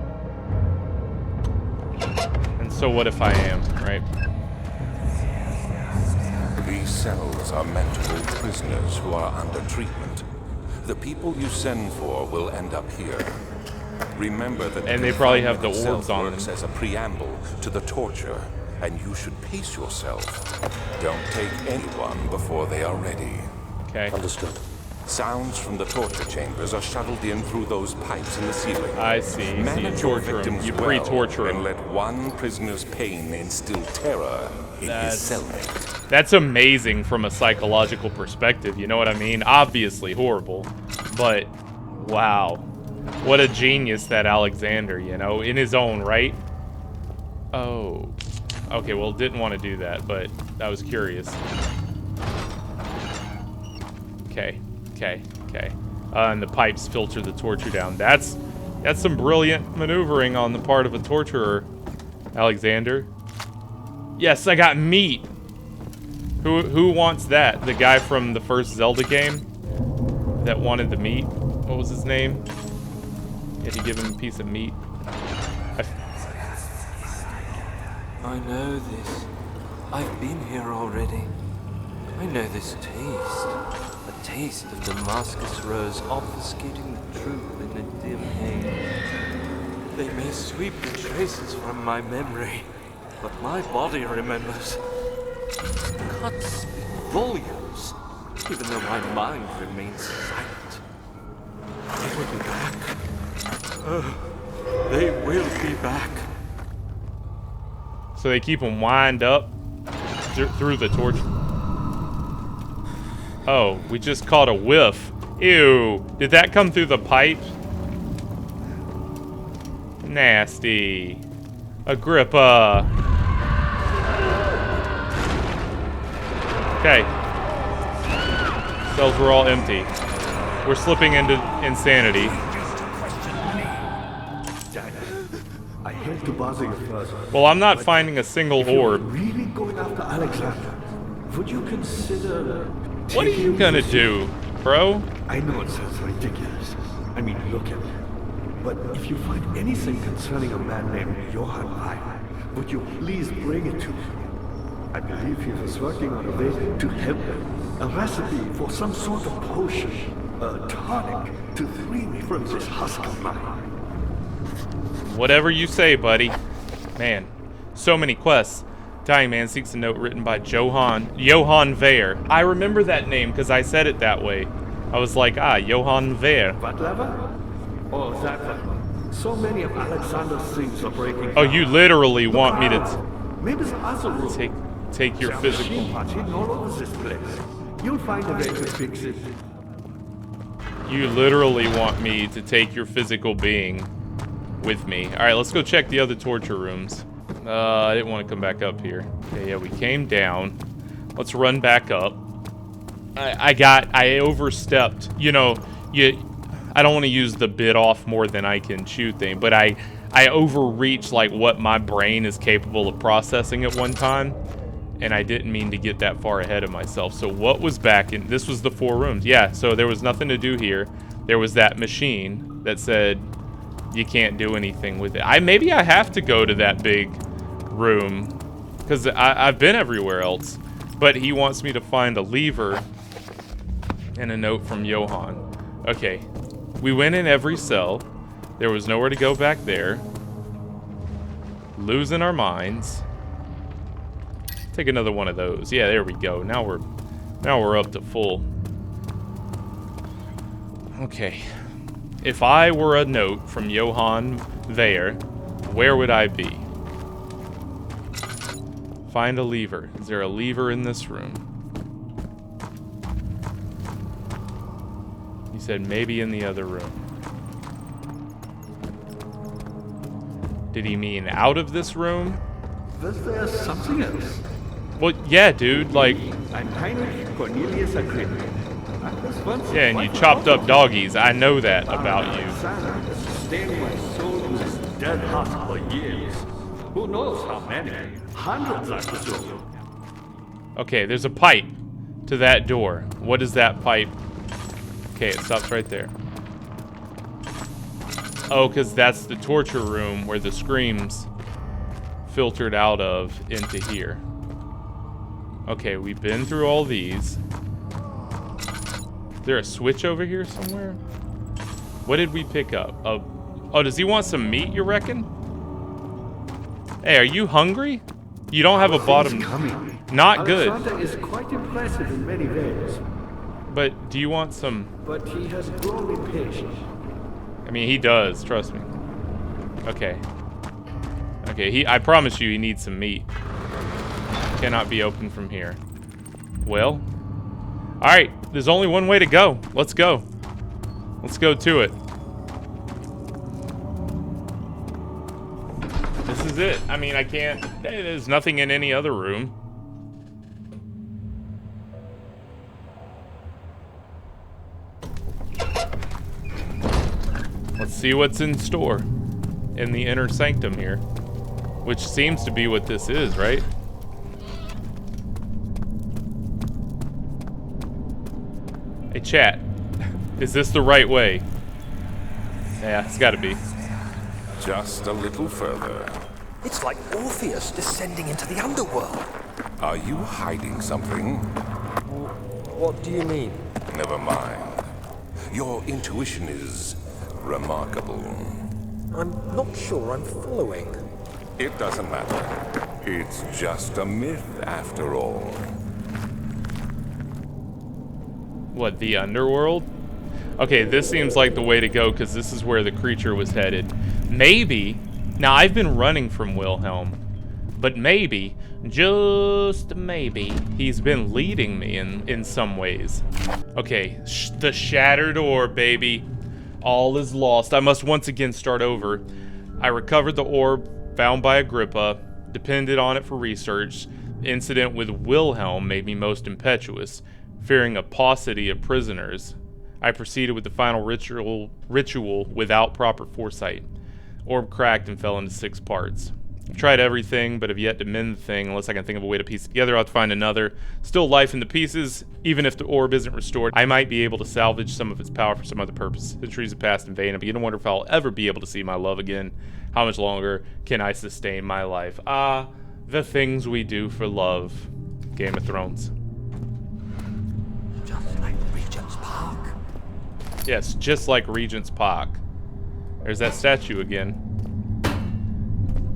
S1: And so what if I am, right?
S2: These cells are meant to hold prisoners who are under treatment. The people you send for will end up here. Remember that
S1: And they probably have the
S2: confinement
S1: orbs on
S2: works
S1: them.
S2: as a preamble to the torture and you should pace yourself. Don't take anyone before they are ready.
S1: Okay.
S3: Understood.
S2: Sounds from the torture chambers are shuttled in through those pipes in the ceiling.
S1: I see. So you
S2: Manage your
S1: torture him.
S2: victims
S1: You
S2: well,
S1: pre-torture
S2: and
S1: him.
S2: let one prisoner's pain instill terror in his cellmate.
S1: That's amazing from a psychological perspective, you know what I mean? Obviously horrible, but wow. What a genius that Alexander, you know, in his own right. Oh. Okay, well, didn't want to do that, but I was curious. Okay, okay. And the pipes filter the torture down. That's some brilliant maneuvering on the part of a torturer, Alexander. Yes, I got meat. Who wants that? The guy from the first Zelda game that wanted the meat? What was his name? You had to give him a piece of meat.
S4: I know this. I've been here already. I know this taste. A taste of Damascus rose obfuscating the truth in a dim haze. They may sweep the traces from my memory, but my body remembers. Cuts speak volumes, even though my mind remains silent. They will be back. They will be back.
S1: So they keep him wind up through the torch. Oh, we just caught a whiff. Ew. Did that come through the pipe? Nasty. Agrippa. Okay. Cells were all empty. We're slipping into insanity.
S5: I hate to bother you further.
S1: Well, I'm not finding a single
S5: If you're
S1: orb.
S5: really going after Alexander, would you consider...
S1: What are you
S5: taking
S1: gonna
S5: him-
S1: do, bro?
S5: I know it sounds ridiculous. I mean, look at it. But if you find anything concerning a man named Johann Weyer, would you please bring it to me? I believe he was working on a way to help me. A recipe for some sort of potion. A tonic to free me from this husk of mine.
S1: Whatever you say, buddy. Man, so many quests. Dying Man seeks a note written by Johann Weyer. I remember that name because I said it that way. I was like, Johann Weyer.
S5: What lever? Oh, that one. So many of Alexander's things are breaking
S1: Oh,
S5: down.
S1: you literally
S5: Look
S1: want me to
S5: around. Maybe the other room.
S1: take your
S5: There are
S1: physical.
S5: machine parts hidden all over this place. You'll find a way to fix it.
S1: You literally want me to take your physical being with me. All right, let's go check the other torture rooms. I didn't want to come back up here. Okay, yeah, we came down. Let's run back up. I overstepped. You know, I don't want to use the bit off more than I can chew thing, but I overreached like what my brain is capable of processing at one time, and I didn't mean to get that far ahead of myself. So what was back in, this was the 4 rooms. Yeah, so there was nothing to do here. There was that machine that said you can't do anything with it. Maybe I have to go to that big room because I've been everywhere else, but he wants me to find a lever and a note from Johann. Okay, we went in every cell. There was nowhere to go back there. Losing our minds. Take another one of those. Yeah, there we go. Now we're up to full. Okay. If I were a note from Johann Weyer, where would I be? Find a lever. Is there a lever in this room? He said maybe in the other room. Did he mean out of this room?
S5: Was there something else?
S1: Well, yeah, dude, like,
S5: I'm Heinrich Cornelius Agrippa. I was once
S1: yeah, and you
S5: quite
S1: chopped up
S5: remarkable.
S1: doggies. I know that about you.
S5: Alexander sustained my soul to this dead husk for years. Who knows how many? Hundreds, I presume.
S1: Okay, there's a pipe to that door. What is that pipe? Okay, it stops right there. Oh, because that's the torture room where the screams filtered out of into here. Okay, we've been through all these. Is there a switch over here somewhere? What did we pick up? Oh, does he want some meat, you reckon? Hey, are you hungry? You don't have a
S5: Things
S1: bottom.
S5: coming.
S1: Not good.
S5: Alexander is quite impressive in many ways,
S1: But do you want some?
S5: but he has grown impatient.
S1: I mean, he does. Trust me. Okay. Okay. I promise you, he needs some meat. Cannot be opened from here. Well. All right. There's only one way to go. Let's go. Let's go to it. This is it. I mean, I can't. There's nothing in any other room. Let's see what's in store in the inner sanctum here, which seems to be what this is, right? Hey, chat. Is this the right way? Yeah, it's gotta be.
S2: Just a little further.
S3: It's like Orpheus descending into the underworld.
S2: Are you hiding something?
S3: What do you mean?
S2: Never mind. Your intuition is remarkable.
S3: I'm not sure I'm following.
S2: It doesn't matter. It's just a myth after all.
S1: What, the underworld? Okay, this seems like the way to go because this is where the creature was headed. Maybe, now I've been running from Wilhelm, but maybe, just maybe, he's been leading me in some ways. Okay, the shattered orb, baby. All is lost. I must once again start over. I recovered the orb found by Agrippa, depended on it for research. The incident with Wilhelm made me most impetuous, fearing a paucity of prisoners. I proceeded with the final ritual without proper foresight. Orb cracked and fell into 6 parts. I've tried everything, but have yet to mend the thing unless I can think of a way to piece it together. I'll have to find another. Still life in the pieces. Even if the orb isn't restored, I might be able to salvage some of its power for some other purpose. Centuries have passed in vain. I begin to wonder if I'll ever be able to see my love again. How much longer can I sustain my life? Ah, the things we do for love. Game of Thrones.
S3: Just like Regent's Park.
S1: Yes, just like Regent's Park. There's that statue again.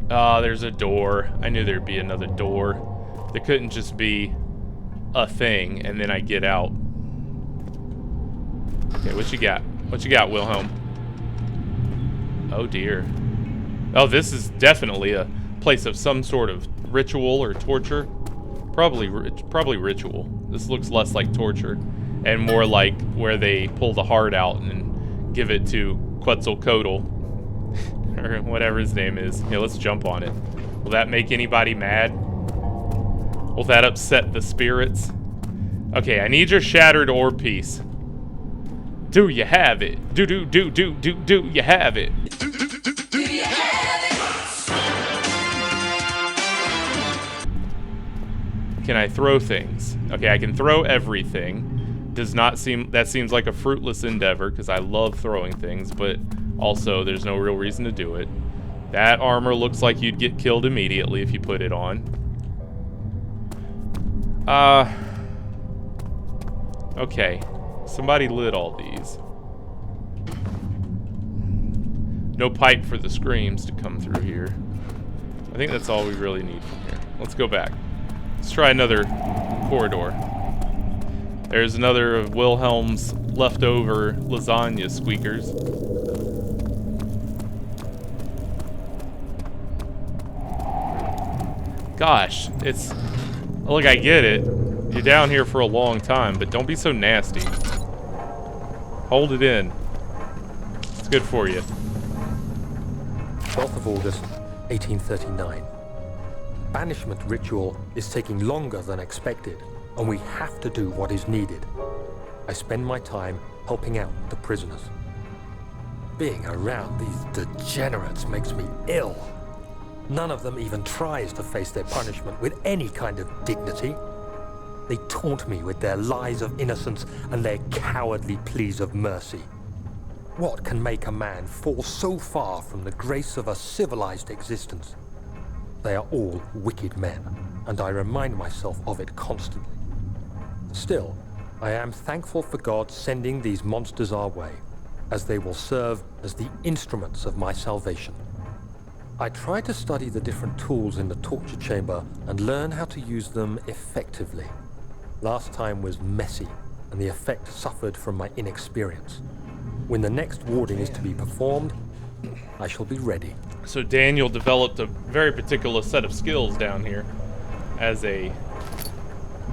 S1: Ah, there's a door. I knew there'd be another door. There couldn't just be a thing and then I get out. Okay, what you got? What you got, Wilhelm? Oh dear. Oh, this is definitely a place of some sort of ritual or torture. Probably ritual. This looks less like torture and more like where they pull the heart out and give it to Quetzalcoatl. Or whatever his name is. Yeah, let's jump on it. Will that make anybody mad? Will that upset the spirits? Okay, I need your shattered orb piece. Do you have it? Do you have it? Can I throw things? Okay, I can throw everything. That seems like a fruitless endeavor because I love throwing things, but also there's no real reason to do it. That armor looks like you'd get killed immediately if you put it on. Okay. Somebody lit all these. No pipe for the screams to come through here. I think that's all we really need from here. Let's go back. Let's try another corridor. There's another of Wilhelm's leftover lasagna squeakers. Gosh, it's... Look, I get it. You're down here for a long time, but don't be so nasty. Hold it in. It's good for you.
S3: 12th of August, 1839. Banishment ritual is taking longer than expected, and we have to do what is needed. I spend my time helping out the prisoners. Being around these degenerates makes me ill. None of them even tries to face their punishment with any kind of dignity. They taunt me with their lies of innocence and their cowardly pleas of mercy. What can make a man fall so far from the grace of a civilized existence? They are all wicked men, and I remind myself of it constantly. Still, I am thankful for God sending these monsters our way, as they will serve as the instruments of my salvation. I tried to study the different tools in the torture chamber and learn how to use them effectively. Last time was messy, and the effect suffered from my inexperience. When the next warding is to be performed, I shall be ready.
S1: So Daniel developed a very particular set of skills down here. As a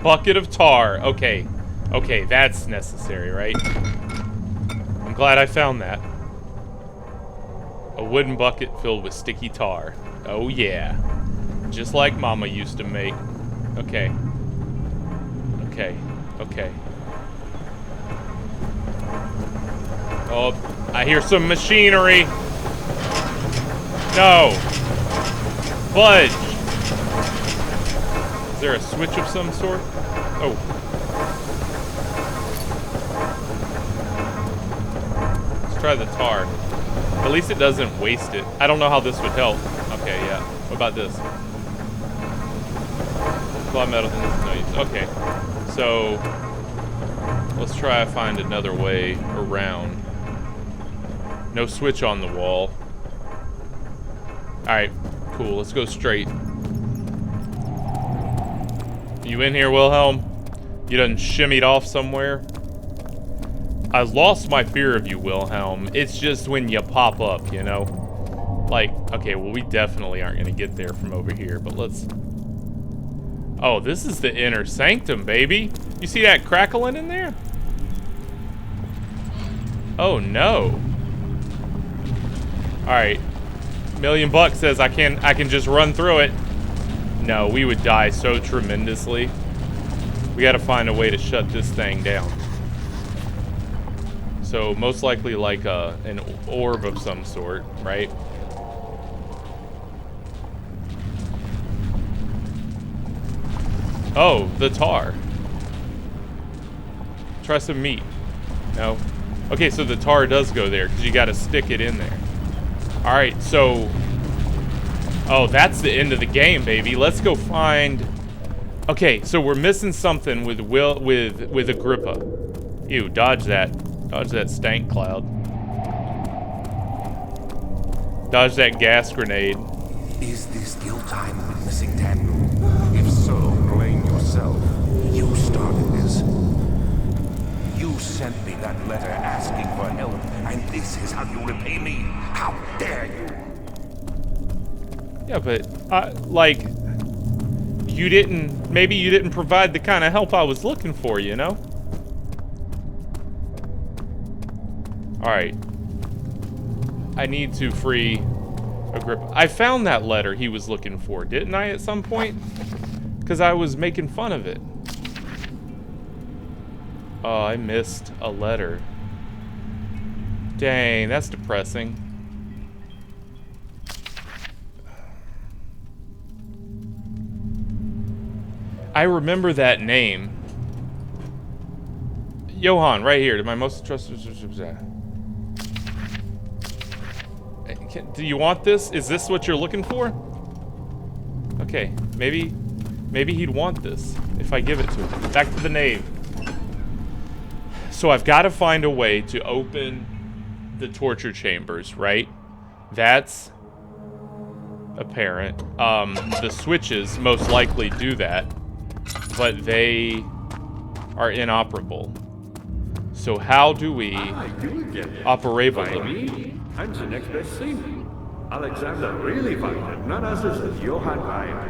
S1: bucket of tar. Okay. Okay, that's necessary, right? I'm glad I found that. A wooden bucket filled with sticky tar. Oh yeah. Just like Mama used to make. Okay. Okay. Okay. Oh, I hear some machinery. No. Budge. Is there a switch of some sort? Oh. Let's try the tar. At least it doesn't waste it. I don't know how this would help. Okay, yeah. What about this? A lot of metal. No use. Okay. So, let's try to find another way around. No switch on the wall. Alright, cool. Let's go straight. You in here, Wilhelm? You done shimmied off somewhere? I lost my fear of you, Wilhelm. It's just when you pop up, you know? Like, okay, well, we definitely aren't going to get there from over here, but let's... Oh, this is the inner sanctum, baby. You see that crackling in there? Oh, no. Alright. $1,000,000 says I can just run through it. No, we would die so tremendously. We gotta find a way to shut this thing down. So most likely like an orb of some sort, right? Oh, the tar. Try some meat. No? Okay, so the tar does go there because you gotta stick it in there. Alright, so... Oh, that's the end of the game, baby. Let's go find... Okay, so we're missing something with Agrippa. Ew, dodge that. Dodge that stank cloud. Dodge that gas grenade.
S2: Is this ill-timed witnessing, Daniel? If so, blame yourself. You started this. You sent me that letter asking for help, and this is how you repay me? How dare you?
S1: Yeah, but, like, maybe you didn't provide the kind of help I was looking for, you know? Alright. I need to free Agrippa. I found that letter he was looking for, didn't I, at some point? Because I was making fun of it. Oh, I missed a letter. Dang, that's depressing. I remember that name. Johann, right here. My most trusted... Do you want this? Is this what you're looking for? Okay, maybe he'd want this if I give it to him. Back to the nave. So I've got to find a way to open the torture chambers, right? That's apparent. The switches most likely do that, but they are inoperable. So how do we operate them?
S5: I'm the next best thing. Alexander really wanted none other than Johann Weyer.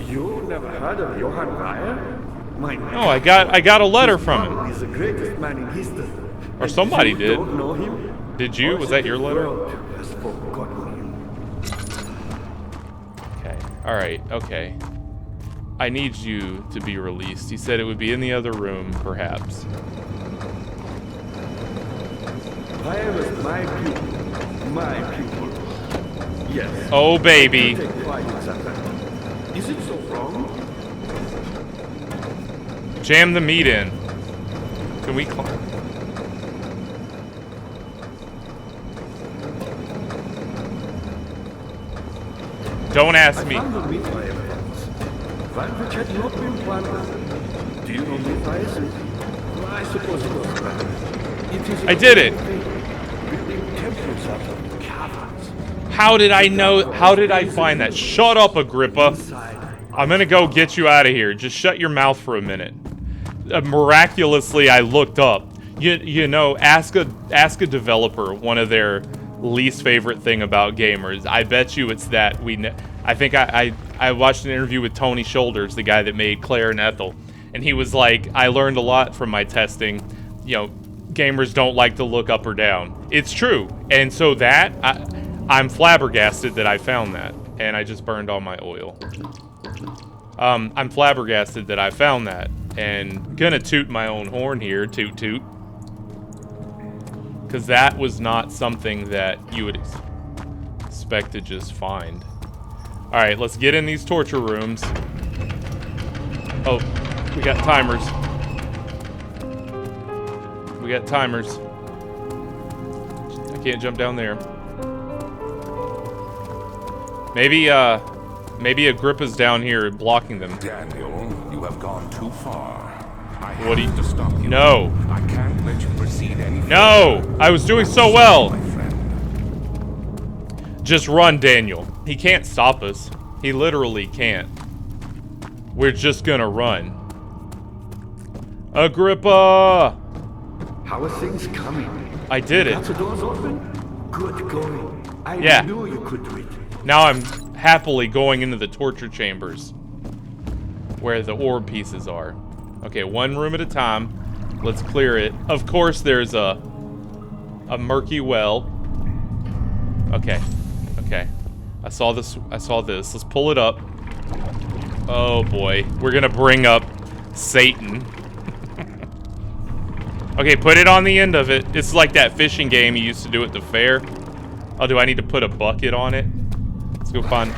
S5: You never heard of Johann Weyer?
S1: No, I got a letter from him.
S5: He's the greatest man in history.
S1: Or somebody
S5: you
S1: did.
S5: Don't know him?
S1: Did you? Was that your letter?
S5: Has forgotten him.
S1: Okay. All right. Okay. I need you to be released. He said it would be in the other room, perhaps.
S5: Weyer was my pupil. My pupil. Yes.
S1: Oh, baby.
S5: Take pride in that. Is it so wrong?
S1: Jam the meat in. Can we climb? Don't ask me.
S5: I found the meat by evidence. One which had not been planted. Do you know meat by essence? Well, I suppose it was planted. It is
S1: I did it.
S5: building temples out of caverns.
S1: How did I know? How did I find that? Shut up, Agrippa. I'm gonna go get you out of here. Just shut your mouth for a minute. Miraculously, I looked up. You know, ask a developer one of their least favorite thing about gamers. I bet you it's that I think I watched an interview with Tony Shoulders, the guy that made Claire and Ethel, and he was like, I learned a lot from my testing. You know, gamers don't like to look up or down. It's true, and so that I'm flabbergasted that I found that, and I just burned all my oil. I'm flabbergasted that I found that, and gonna toot my own horn here, toot toot. Because that was not something that you would expect to just find. Alright, let's get in these torture rooms. Oh, we got timers. We got timers. I can't jump down there. Maybe Agrippa's down here blocking them.
S2: Daniel, you have gone too far.
S1: What do you...
S2: To stop you.
S1: No.
S2: I can't let you proceed any further.
S1: No! I was doing so well!
S2: My friend.
S1: Just run, Daniel. He can't stop us. He literally can't. We're just gonna run. Agrippa!
S5: How are things coming?
S1: I did it.
S5: Got the doors open? Good going. I
S1: Yeah.
S5: knew you could do it.
S1: Now I'm happily going into the torture chambers where the orb pieces are. Okay, one room at a time. Let's clear it. Of course there's a murky well. Okay. Okay. I saw this. Let's pull it up. Oh boy. We're gonna bring up Satan. Okay, put it on the end of it. It's like that fishing game you used to do at the fair. Oh, do I need to put a bucket on it? Let's go find...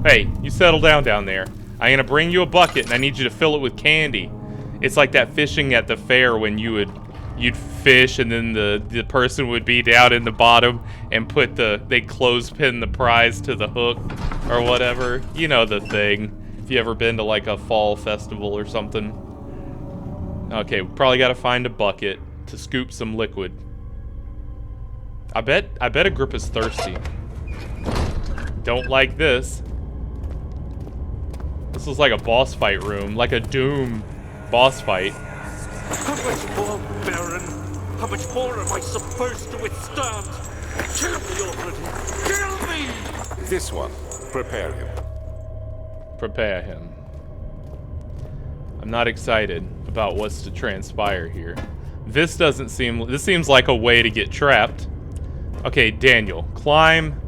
S1: Hey, you settle down there. I'm gonna bring you a bucket and I need you to fill it with candy. It's like that fishing at the fair when you'd fish and then the person would be down in the bottom and they'd clothespin the prize to the hook or whatever. You know the thing. If you ever been to like a fall festival or something. Okay, we probably gotta find a bucket to scoop some liquid. I bet Agrippa's thirsty. Don't like this. This is like a boss fight room, like a Doom boss fight.
S3: How much more, Baron? How much more am I supposed to withstand? Kill me already! Kill me!
S2: This one. Prepare him.
S1: Prepare him. I'm not excited about what's to transpire here. This seems like a way to get trapped. Okay, Daniel, climb.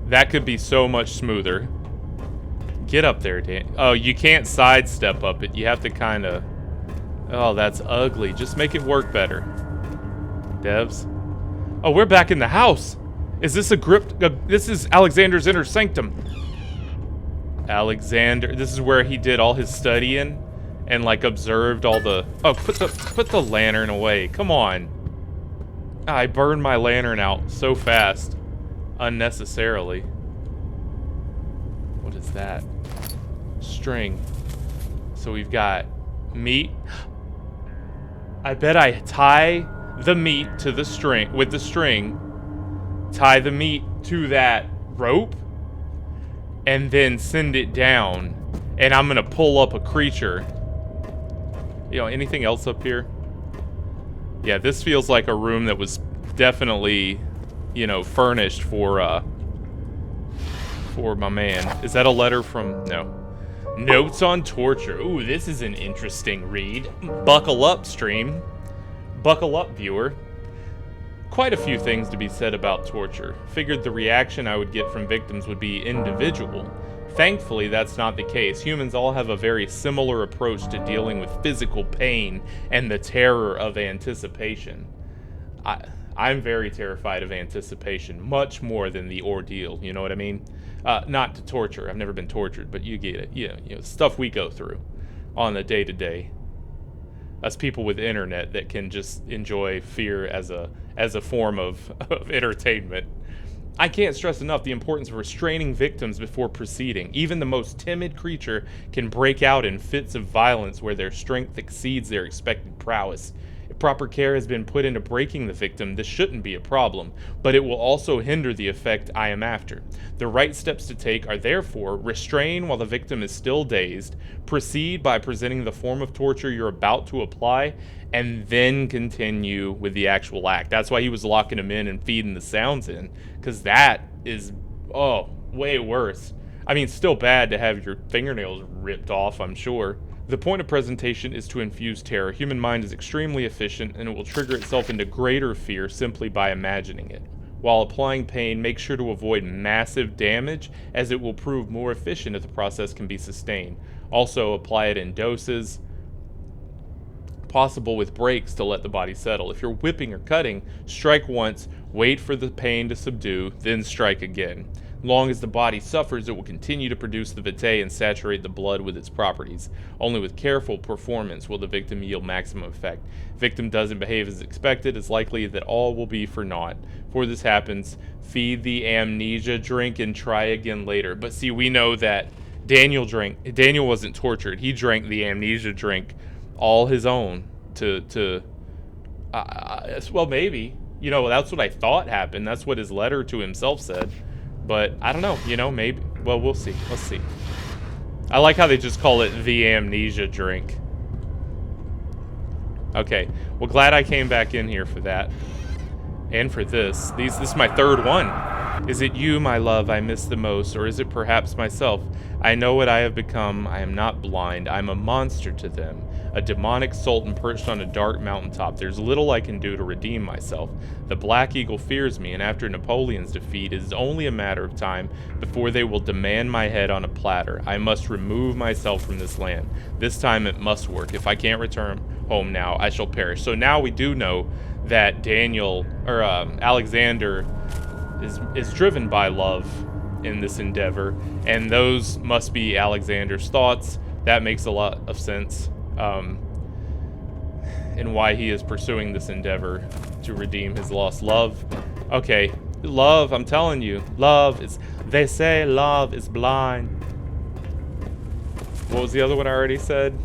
S1: That could be so much smoother. Get up there, Dan. Oh, you can't sidestep up it. You have to kind of... Oh, that's ugly. Just make it work better. Devs. Oh, we're back in the house. Is this this is Alexander's inner sanctum. Alexander, this is where he did all his studying and like observed all the... Oh, put the lantern away. Come on. I burned my lantern out so fast. Unnecessarily. What is that? String. So we've got meat. I bet I tie the meat to the string, with the string, tie the meat to that rope, and then send it down, and I'm gonna pull up a creature. You know, anything else up here? Yeah, this feels like a room that was definitely, you know, furnished for my man. Is that a letter from... No. Notes on torture. Ooh, this is an interesting read. Buckle up, stream. Buckle up, viewer. Quite a few things to be said about torture. Figured the reaction I would get from victims would be individual. Thankfully, that's not the case. Humans all have a very similar approach to dealing with physical pain and the terror of anticipation. I'm very terrified of anticipation, much more than the ordeal, you know what I mean? Not to torture. I've never been tortured, but you get it. You know, stuff we go through on a day-to-day. Us people with internet that can just enjoy fear as a form of entertainment. I can't stress enough the importance of restraining victims before proceeding. Even the most timid creature can break out in fits of violence where their strength exceeds their expected prowess. If proper care has been put into breaking the victim, this shouldn't be a problem, but it will also hinder the effect I am after. The right steps to take are therefore restrain while the victim is still dazed, proceed by presenting the form of torture you're about to apply, and then continue with the actual act. That's why he was locking him in and feeding the sounds in, because that is, way worse. I mean, still bad to have your fingernails ripped off, I'm sure. The point of presentation is to infuse terror. Human mind is extremely efficient, and it will trigger itself into greater fear simply by imagining it. While applying pain, make sure to avoid massive damage, as it will prove more efficient if the process can be sustained. Also, apply it in doses, possible with breaks to let the body settle. If you're whipping or cutting, strike once, wait for the pain to subdue, then strike again. Long as the body suffers, it will continue to produce the vitae and saturate the blood with its properties. Only with careful performance will the victim yield maximum effect. If victim doesn't behave as expected, it's likely that all will be for naught. Before this happens, feed the amnesia drink and try again later. But see, we know that Daniel wasn't tortured. He drank the amnesia drink all his own well, maybe. That's what I thought happened. That's what his letter to himself said. But I don't know, maybe. Well, we'll see. Let's see. I like how they just call it the amnesia drink. Okay. Well, glad I came back in here for that. And for this. This is my third one. Is it you, my love, I miss the most, or is it perhaps myself? I know what I have become. I am not blind. I'm a monster to them. A demonic sultan perched on a dark mountaintop. There's little I can do to redeem myself. The Black Eagle fears me, and after Napoleon's defeat, it is only a matter of time before they will demand my head on a platter. I must remove myself from this land. This time it must work. If I can't return home now, I shall perish. So now we do know that Alexander is driven by love in this endeavor, and those must be Alexander's thoughts. That makes a lot of sense. And why he is pursuing this endeavor to redeem his lost love. Okay, love, I'm telling you, they say love is blind. What was the other one I already said?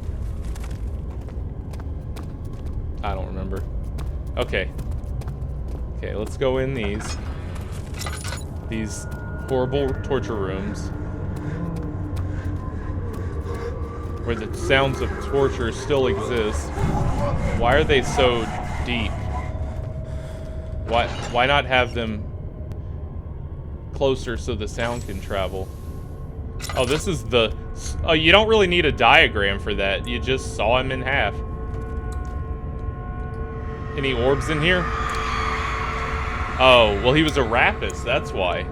S1: I don't remember. Okay, let's go in these horrible torture rooms where the sounds of torture still exist. Why are they so deep? Why not have them closer so the sound can travel? Oh, this is you don't really need a diagram for that. You just saw him in half. Any orbs in here? Oh, well, he was a rapist, that's why.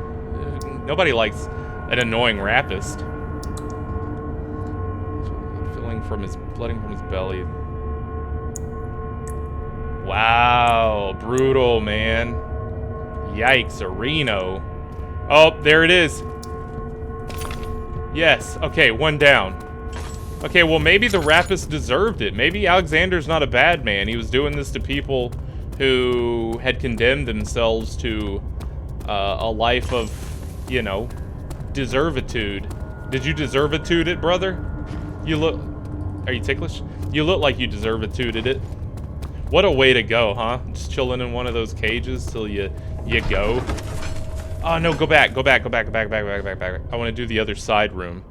S1: Nobody likes an annoying rapist. Blooding from his belly. Wow, brutal, man. Yikes, a Reno. Oh, there it is. Yes, okay, one down. Okay, well, maybe the rapist deserved it. Maybe Alexander's not a bad man. He was doing this to people who had condemned themselves to a life of, deservitude. Did you deservitude it, brother? Are you ticklish? You look like you deservituded it. What a way to go, huh? Just chilling in one of those cages till you go. Oh, no, go back. I want to do the other side room.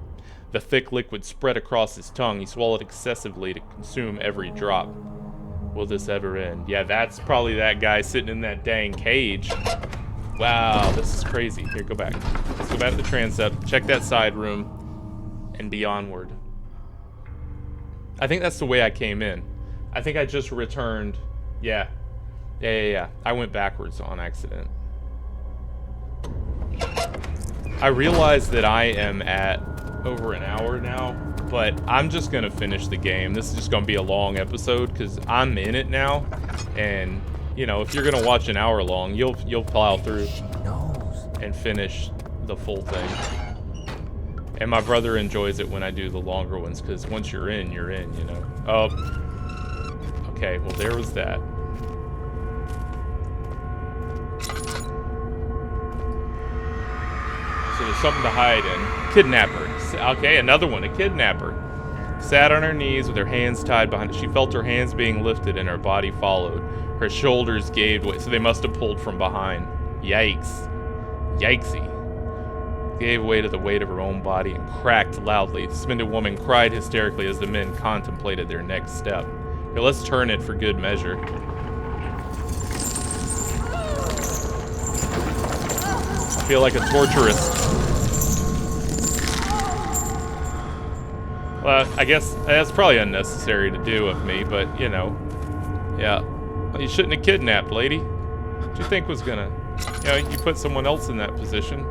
S1: The thick liquid spread across his tongue. He swallowed excessively to consume every drop. Will this ever end? Yeah, that's probably that guy sitting in that dang cage. Wow, this is crazy. Here, go back. Let's go back to the transept. Check that side room. And be onward. I think that's the way I came in. I think I just returned. Yeah. I went backwards on accident. I realize that I am at over an hour now, but I'm just gonna finish the game. This is just gonna be a long episode because I'm in it now, and if you're gonna watch an hour long, you'll plow through and finish the full thing. And my brother enjoys it when I do the longer ones because once you're in, Oh, okay. Well, there was that. So there's something to hide in. Kidnapper. Okay, another one, a kidnapper. sat on her knees with her hands tied behind her. She felt her hands being lifted and her body followed. Her shoulders gave way, so they must have pulled from behind. Yikes. Yikesy. Gave way to the weight of her own body and cracked loudly. The suspended woman cried hysterically as the men contemplated their next step. Here, let's turn it for good measure. I feel like a torturist. Well, I guess that's probably unnecessary to do of me, but, you know. Yeah. Well, you shouldn't have kidnapped, lady. What do you think was gonna... You know, you put someone else in that position.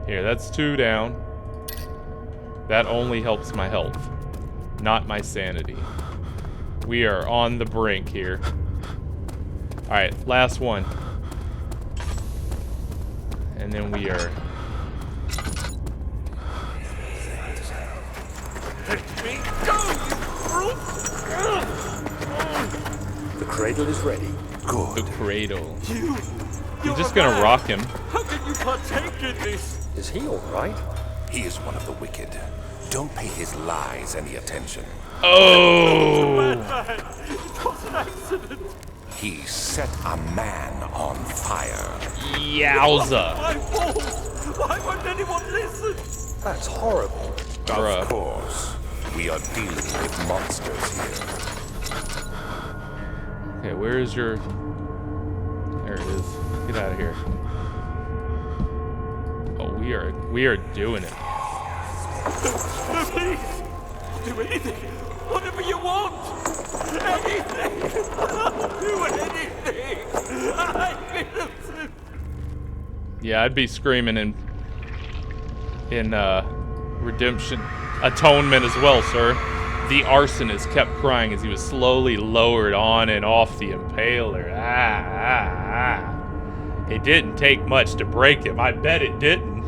S1: Here, that's 2 down. That only helps my health, not my sanity. We are on the brink here. Alright, last one. And then we are...
S2: Let me go, you brute! The cradle is ready. Good.
S1: The cradle.
S4: You're
S1: I'm just gonna rock him.
S4: How can you partake in this?
S3: Is he all right?
S2: He is one of the wicked. Don't pay his lies any attention.
S1: Oh!
S4: It was an accident.
S2: He set a man on fire.
S1: Yowza.
S4: My fault. Why won't anyone listen?
S3: That's horrible.
S1: Bruh.
S2: Of course, we are dealing with monsters here.
S1: Okay, where is your... There it is. Get out of here. Oh, we are doing it.
S4: No, please. I'll do anything. Whatever you want. Anything. I'll do anything. I'm innocent.
S1: Yeah, I'd be screaming in redemption, atonement as well, sir. The arsonist kept crying as he was slowly lowered on and off the impaler. It didn't take much to break him. I bet it didn't.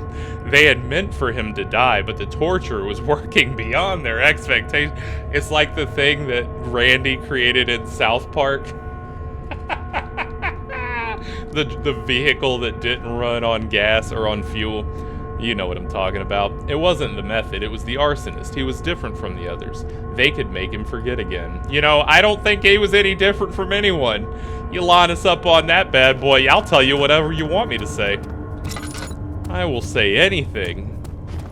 S1: They had meant for him to die, but the torture was working beyond their expectations. It's like the thing that Randy created in South Park. the vehicle that didn't run on gas or on fuel. You know what I'm talking about. It wasn't the method, it was the arsonist. He was different from the others. They could make him forget again. You know, I don't think he was any different from anyone. You line us up on that bad boy, I'll tell you whatever you want me to say. I will say anything.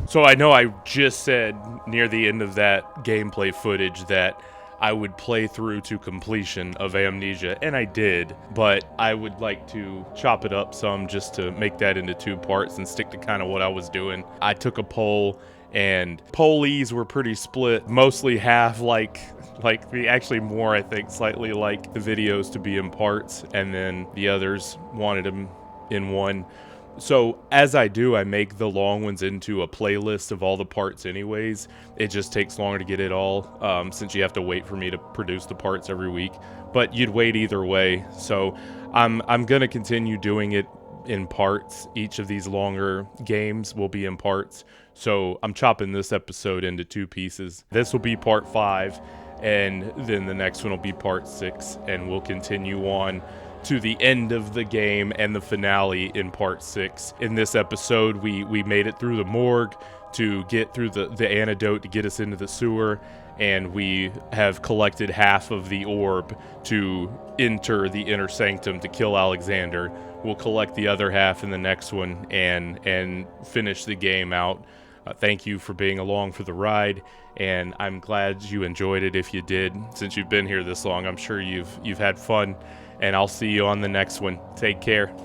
S1: So I know I just said near the end of that gameplay footage that I would play through to completion of Amnesia, and I did, but I would like to chop it up some just to make that into 2 parts and stick to kind of what I was doing. I took a poll, and pollies were pretty split, mostly half like actually more, I think, slightly like the videos to be in parts, and then the others wanted them in one. So as I do, I make the long ones into a playlist of all the parts anyways. It just takes longer to get it all, since you have to wait for me to produce the parts every week. But you'd wait either way. So I'm gonna continue doing it in parts. Each of these longer games will be in parts. So I'm chopping this episode into 2 pieces. This will be part 5, and then the next one will be part 6, and we'll continue on to the end of the game and the finale in part 6. In this episode, we made it through the morgue to get through the antidote to get us into the sewer, and we have collected half of the orb to enter the inner sanctum to kill Alexander. We'll collect the other half in the next one and finish the game out. Thank you for being along for the ride, and I'm glad you enjoyed it. If you did, since you've been here this long, I'm sure you've had fun. And I'll see you on the next one. Take care.